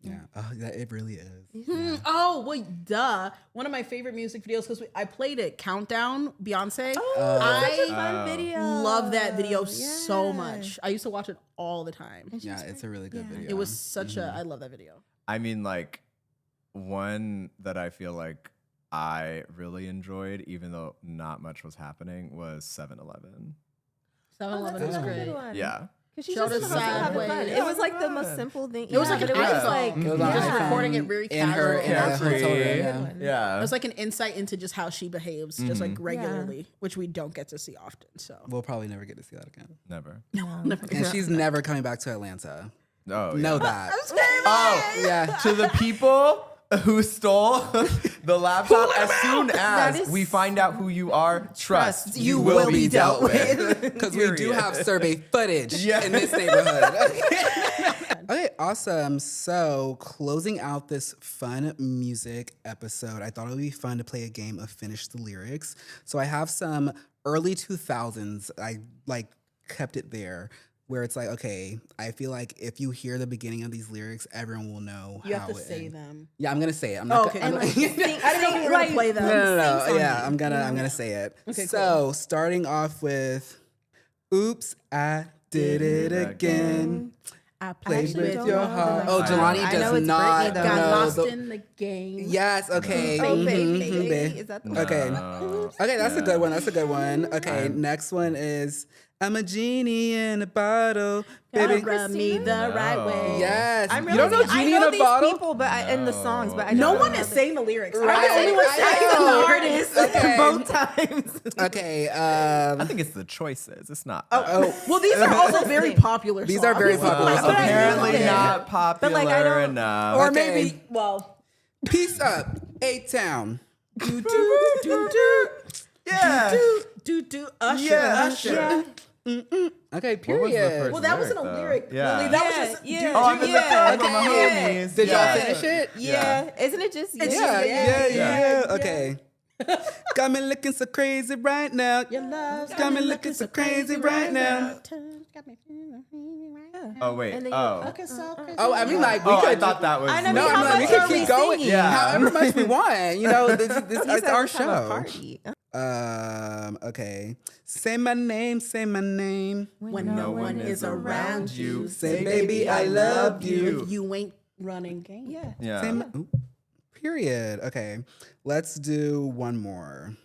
Speaker 3: Yeah. Oh, it really is.
Speaker 1: Oh, well, duh. One of my favorite music videos, because I played it, Countdown, Beyonce.
Speaker 4: Oh, such a
Speaker 1: I
Speaker 4: fun video.
Speaker 1: love that video so
Speaker 4: Yeah.
Speaker 1: much. I used to watch it all the time.
Speaker 3: Yeah, it's a really good video.
Speaker 1: It was such a, I love that video.
Speaker 2: I mean, like one that I feel like I really enjoyed, even though not much was happening, was 7-Eleven.
Speaker 1: 7-Eleven
Speaker 4: That's
Speaker 1: was
Speaker 4: another
Speaker 1: great.
Speaker 4: good one.
Speaker 2: Yeah.
Speaker 4: Because she's
Speaker 1: Showed
Speaker 4: just
Speaker 1: us
Speaker 4: supposed to have
Speaker 1: sideways.
Speaker 4: fun. It was like the most simple thing.
Speaker 1: It was like
Speaker 4: but
Speaker 1: an
Speaker 4: it was
Speaker 1: iPhone.
Speaker 4: like,
Speaker 3: It was
Speaker 1: Just
Speaker 3: on iPhone.
Speaker 1: recording it very
Speaker 3: in her
Speaker 1: casual.
Speaker 3: hotel room.
Speaker 2: Carefree.
Speaker 3: Yeah.
Speaker 2: Yeah.
Speaker 1: It was like an insight into just how she behaves, just like regularly, which we don't get to see often. So
Speaker 3: We'll probably never get to see that again.
Speaker 2: Never.
Speaker 3: And she's never coming back to Atlanta.
Speaker 2: Oh,
Speaker 3: Know
Speaker 2: yeah.
Speaker 3: that.
Speaker 2: Oh,
Speaker 3: Yeah.
Speaker 2: to the people who stole the laptop, as soon as
Speaker 4: is-
Speaker 2: we find out who you are, trust
Speaker 3: You will be dealt with. Because we do have survey footage
Speaker 2: Yeah.
Speaker 3: in this neighborhood. Okay, awesome. So, closing out this fun music episode, I thought it would be fun to play a game of Finish the Lyrics. So, I have some early 2000s. I kept it there where it's like, okay, I feel like if you hear the beginning of these lyrics, everyone will know
Speaker 1: You
Speaker 3: how
Speaker 1: have to
Speaker 3: it
Speaker 1: say
Speaker 3: ends.
Speaker 1: them.
Speaker 3: Yeah, I'm gonna say it. I'm not.
Speaker 1: Okay.
Speaker 3: I'm
Speaker 1: And,
Speaker 3: gonna-
Speaker 1: I didn't know you were going to play them.
Speaker 3: No. Yeah, I'm gonna say it.
Speaker 1: Okay,
Speaker 3: so starting off with, "Oops, I did it again.
Speaker 1: I
Speaker 3: Played
Speaker 4: actually
Speaker 3: with
Speaker 4: don't
Speaker 3: your
Speaker 4: know
Speaker 3: heart."
Speaker 4: the
Speaker 3: Oh,
Speaker 4: next
Speaker 3: Jelani
Speaker 4: one. I know
Speaker 3: does
Speaker 4: it's
Speaker 3: not
Speaker 4: Britney, though.
Speaker 1: Got
Speaker 3: know
Speaker 1: lost
Speaker 3: the-
Speaker 1: in the game.
Speaker 3: Yes. Okay.
Speaker 4: Baby. Is that the one?
Speaker 3: Okay.
Speaker 2: No.
Speaker 3: Okay, that's a good one. That's a good one. Okay,
Speaker 2: I'm-
Speaker 3: next one is, "I'm a genie in a bottle,
Speaker 1: Gotta
Speaker 3: baby."
Speaker 1: rub me the right way.
Speaker 3: Yes.
Speaker 4: I'm
Speaker 3: You don't know
Speaker 4: realizing
Speaker 3: Genie
Speaker 4: I know
Speaker 3: in a
Speaker 4: these
Speaker 3: Bottle?
Speaker 4: people, but in the songs, but I
Speaker 1: No
Speaker 4: don't
Speaker 1: one
Speaker 4: know
Speaker 1: is
Speaker 4: the-
Speaker 1: saying the lyrics.
Speaker 3: Right,
Speaker 1: I'm the only one
Speaker 3: I
Speaker 1: saying
Speaker 3: know.
Speaker 1: the
Speaker 4: artist
Speaker 3: Okay.
Speaker 4: both times.
Speaker 3: Okay.
Speaker 2: I think it's the choices. It's not.
Speaker 1: Well, these are also very popular
Speaker 3: These
Speaker 1: songs.
Speaker 3: are very popular
Speaker 2: Well,
Speaker 3: songs.
Speaker 2: apparently
Speaker 4: Yeah.
Speaker 2: not popular
Speaker 4: But, like, I don't-
Speaker 2: enough.
Speaker 1: Or
Speaker 3: Okay.
Speaker 1: maybe, well,
Speaker 3: Peace up, A-Town.
Speaker 1: do,
Speaker 2: yeah.
Speaker 1: Usher.
Speaker 2: Yeah.
Speaker 1: Usher.
Speaker 3: Okay,
Speaker 2: What was the
Speaker 3: period.
Speaker 2: first
Speaker 1: Well, that wasn't a
Speaker 2: though?
Speaker 1: lyric.
Speaker 2: Yeah.
Speaker 1: Really. That was just,
Speaker 4: Yeah.
Speaker 2: Oh, I'm in the club with my
Speaker 3: Okay.
Speaker 2: homies.
Speaker 3: Did
Speaker 2: Yeah.
Speaker 3: y'all finish it?
Speaker 4: Yeah. Isn't it just
Speaker 1: It's
Speaker 3: Yeah,
Speaker 1: just-
Speaker 3: yeah. Okay. Got me looking so crazy right now.
Speaker 1: Your love's
Speaker 3: Got me looking so crazy right now.
Speaker 2: Oh wait.
Speaker 4: And then
Speaker 2: Oh.
Speaker 3: Oh, I mean, like, we
Speaker 2: Oh, I
Speaker 3: could.
Speaker 2: thought that was.
Speaker 4: I know,
Speaker 3: No,
Speaker 4: how
Speaker 3: I'm like, we
Speaker 4: much
Speaker 3: could
Speaker 4: are we
Speaker 3: keep going.
Speaker 4: singing?
Speaker 2: Yeah.
Speaker 3: However much we want. You know, this
Speaker 4: He
Speaker 3: it's
Speaker 4: said
Speaker 3: our
Speaker 4: let's have a
Speaker 3: show.
Speaker 4: party.
Speaker 3: Okay. Say my name, say my name.
Speaker 1: When no one is around you,
Speaker 3: Say, baby, I love you.
Speaker 1: if you ain't running game.
Speaker 4: Yeah.
Speaker 2: Yeah.
Speaker 3: Say my, ooh, period. Okay. Let's do one more.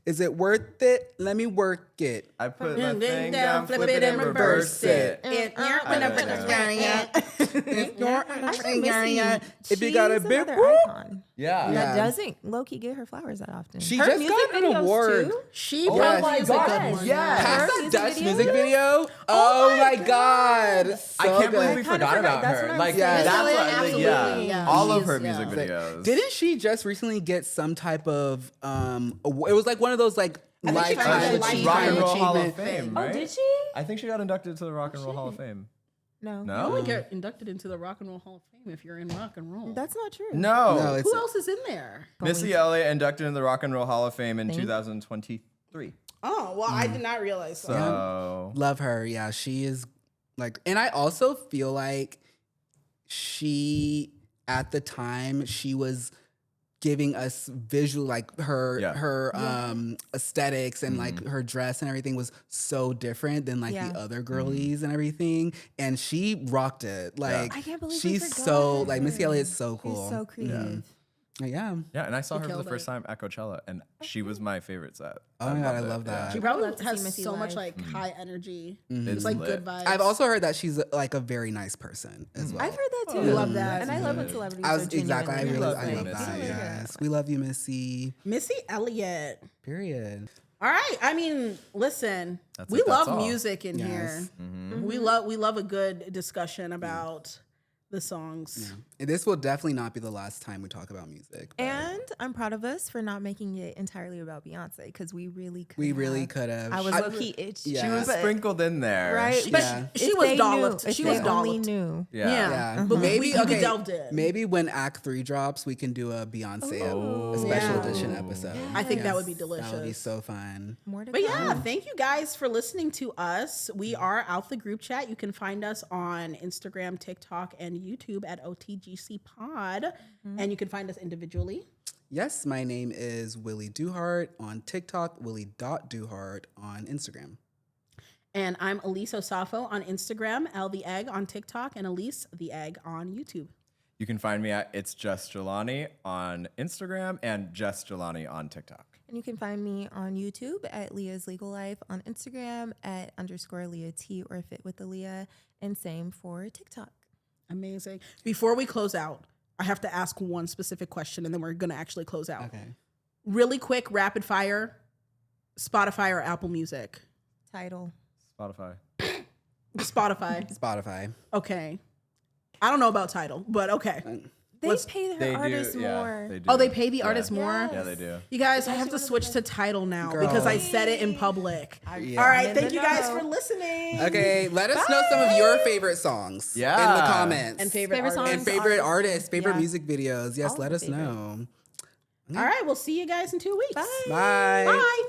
Speaker 3: Is it worth it? Let me work it.
Speaker 2: I put my
Speaker 1: And
Speaker 2: thing
Speaker 1: then
Speaker 2: down, flip it and reverse it.
Speaker 1: If you're
Speaker 2: I don't know.
Speaker 3: If you got a
Speaker 4: She's
Speaker 3: big
Speaker 4: another
Speaker 3: whoop.
Speaker 4: icon
Speaker 2: Yeah.
Speaker 3: Yeah.
Speaker 4: that doesn't low-key get her flowers that often.
Speaker 3: She
Speaker 4: Her
Speaker 3: just
Speaker 4: music
Speaker 3: got an
Speaker 4: videos,
Speaker 3: award.
Speaker 4: too.
Speaker 1: She
Speaker 3: Oh,
Speaker 1: probably
Speaker 3: yeah,
Speaker 1: is a good one.
Speaker 2: Yes.
Speaker 3: Past
Speaker 4: Her
Speaker 3: that
Speaker 4: music
Speaker 3: Dutch
Speaker 4: video?
Speaker 3: music video. Oh my god. So
Speaker 2: I can't believe we
Speaker 3: good.
Speaker 2: forgot about
Speaker 4: That's
Speaker 2: her.
Speaker 4: what I'm
Speaker 2: Like
Speaker 3: saying.
Speaker 2: that's
Speaker 1: Yeah,
Speaker 2: what,
Speaker 1: absolutely.
Speaker 2: yeah.
Speaker 1: Yeah.
Speaker 2: All
Speaker 1: She
Speaker 2: of her
Speaker 1: is,
Speaker 2: music
Speaker 1: yeah.
Speaker 2: videos.
Speaker 3: Didn't she just recently get some type of it was like one of those like
Speaker 1: think she got
Speaker 3: lifetime
Speaker 1: a
Speaker 3: achievement.
Speaker 2: Rock and Roll Hall of
Speaker 3: achievement.
Speaker 2: Fame,
Speaker 4: Oh,
Speaker 2: right?
Speaker 4: did she?
Speaker 2: I think she got inducted to the Rock and Roll Hall of Fame.
Speaker 4: No.
Speaker 1: You
Speaker 2: No.
Speaker 1: only get inducted into the Rock and Roll Hall of Fame if you're in rock and roll.
Speaker 4: That's not true.
Speaker 2: No.
Speaker 3: No, it's
Speaker 1: Who else is in there?
Speaker 2: Missy Elliott inducted in the Rock and Roll Hall of Fame in
Speaker 4: Thank-
Speaker 2: 2023.
Speaker 1: Oh, well, I did not realize that.
Speaker 2: So
Speaker 3: love her. Yeah, she is like, and I also feel like she at the time she was giving us visual like her aesthetics and like her dress and everything was so different than like
Speaker 4: Yeah.
Speaker 3: the other girlies and everything, and she rocked it. Like
Speaker 4: I can't believe we
Speaker 3: she's
Speaker 4: forgot
Speaker 3: so like Missy
Speaker 4: her.
Speaker 3: Elliott's so
Speaker 4: She's
Speaker 3: cool.
Speaker 4: so creative.
Speaker 3: Yeah.
Speaker 2: yeah, and I saw her for the
Speaker 1: killed
Speaker 2: first
Speaker 1: it.
Speaker 2: time at Coachella, and she was my favorite set.
Speaker 3: Oh my God, I
Speaker 2: loved it,
Speaker 3: love that.
Speaker 1: She
Speaker 4: I'd
Speaker 1: probably
Speaker 4: love to see
Speaker 1: has
Speaker 4: Missy
Speaker 1: so much
Speaker 4: live.
Speaker 1: like high energy.
Speaker 3: Mm-hmm.
Speaker 1: It's like
Speaker 2: lit.
Speaker 1: good vibes.
Speaker 3: I've also heard that she's like a very nice person as well.
Speaker 4: I've heard that too.
Speaker 1: We love that.
Speaker 4: And I love when celebrities
Speaker 3: I
Speaker 4: are
Speaker 3: was exactly. I
Speaker 4: genuinely
Speaker 3: really,
Speaker 4: nice.
Speaker 3: I love
Speaker 2: Missy.
Speaker 3: that.
Speaker 2: Really
Speaker 3: Yes, we love you, Missy.
Speaker 1: Missy Elliott.
Speaker 3: Period.
Speaker 1: All right. I mean, listen,
Speaker 2: That's
Speaker 1: we
Speaker 2: it, that's
Speaker 1: love
Speaker 2: all.
Speaker 1: music in
Speaker 3: Yes.
Speaker 1: here.
Speaker 2: Mm-hmm.
Speaker 1: We love a good discussion about the songs.
Speaker 3: And this will definitely not be the last time we talk about music. but
Speaker 4: And I'm proud of us for not making it entirely about Beyonce because we really could.
Speaker 3: we really could have.
Speaker 4: I was low key itchy.
Speaker 3: Yeah.
Speaker 2: She was
Speaker 4: but-
Speaker 2: sprinkled in there.
Speaker 4: right.
Speaker 1: But
Speaker 3: Yeah.
Speaker 1: she
Speaker 4: if
Speaker 1: was
Speaker 4: they
Speaker 1: dolloped.
Speaker 4: knew, if
Speaker 1: She
Speaker 4: they
Speaker 1: was
Speaker 4: only
Speaker 1: dolloped.
Speaker 4: knew.
Speaker 2: Yeah.
Speaker 3: Yeah,
Speaker 1: But
Speaker 3: maybe
Speaker 1: we
Speaker 3: okay.
Speaker 1: delved in.
Speaker 3: Maybe when Act 3 drops, we can do a Beyonce a special
Speaker 1: Yeah.
Speaker 3: edition episode.
Speaker 1: I think that would be
Speaker 3: That would be
Speaker 1: delicious.
Speaker 3: so fun.
Speaker 4: More to
Speaker 1: But
Speaker 4: come.
Speaker 1: yeah, thank you guys for listening to us. We are Out the Group Chat. You can find us on Instagram, TikTok, and YouTube at OTGC Pod. And you can find us individually.
Speaker 3: Yes, my name is Willie Duhart on TikTok, willie.duhart on Instagram.
Speaker 1: And I'm Élise Osafo on Instagram, L the Egg on TikTok, and Élise the Egg on YouTube.
Speaker 2: You can find me at It's Just Jelani on Instagram and Just Jelani on TikTok.
Speaker 4: And you can find me on YouTube at Leah's Legal Life, on Instagram at _Leah T or Fit with Alliyah, and same for TikTok.
Speaker 1: Amazing. Before we close out, I have to ask one specific question and then we're going to actually close out.
Speaker 3: Okay.
Speaker 1: Really quick, rapid fire, Spotify or Apple Music?
Speaker 4: Title.
Speaker 2: Spotify.
Speaker 1: Spotify.
Speaker 3: Spotify.
Speaker 1: Okay. I don't know about title, but okay.
Speaker 4: They pay their artists more.
Speaker 2: They do.
Speaker 1: Oh, they pay the artists more?
Speaker 4: Yes.
Speaker 2: Yeah, they do.
Speaker 1: You guys, I have to switch to title now
Speaker 3: Girl.
Speaker 1: because I said it in public.
Speaker 3: Yeah.
Speaker 1: All right,
Speaker 4: Never
Speaker 1: thank you guys
Speaker 4: know.
Speaker 1: for listening.
Speaker 3: Okay, let us know some of your favorite songs in the comments.
Speaker 1: And favorite
Speaker 4: Favorite
Speaker 1: artists.
Speaker 3: And favorite artists, favorite
Speaker 4: Yeah.
Speaker 3: music videos. Yes,
Speaker 4: All
Speaker 3: let
Speaker 4: the
Speaker 3: us
Speaker 4: favorites.
Speaker 3: know.
Speaker 1: All right, we'll see you guys in 2 weeks.
Speaker 4: Bye.
Speaker 3: Bye.
Speaker 1: Bye.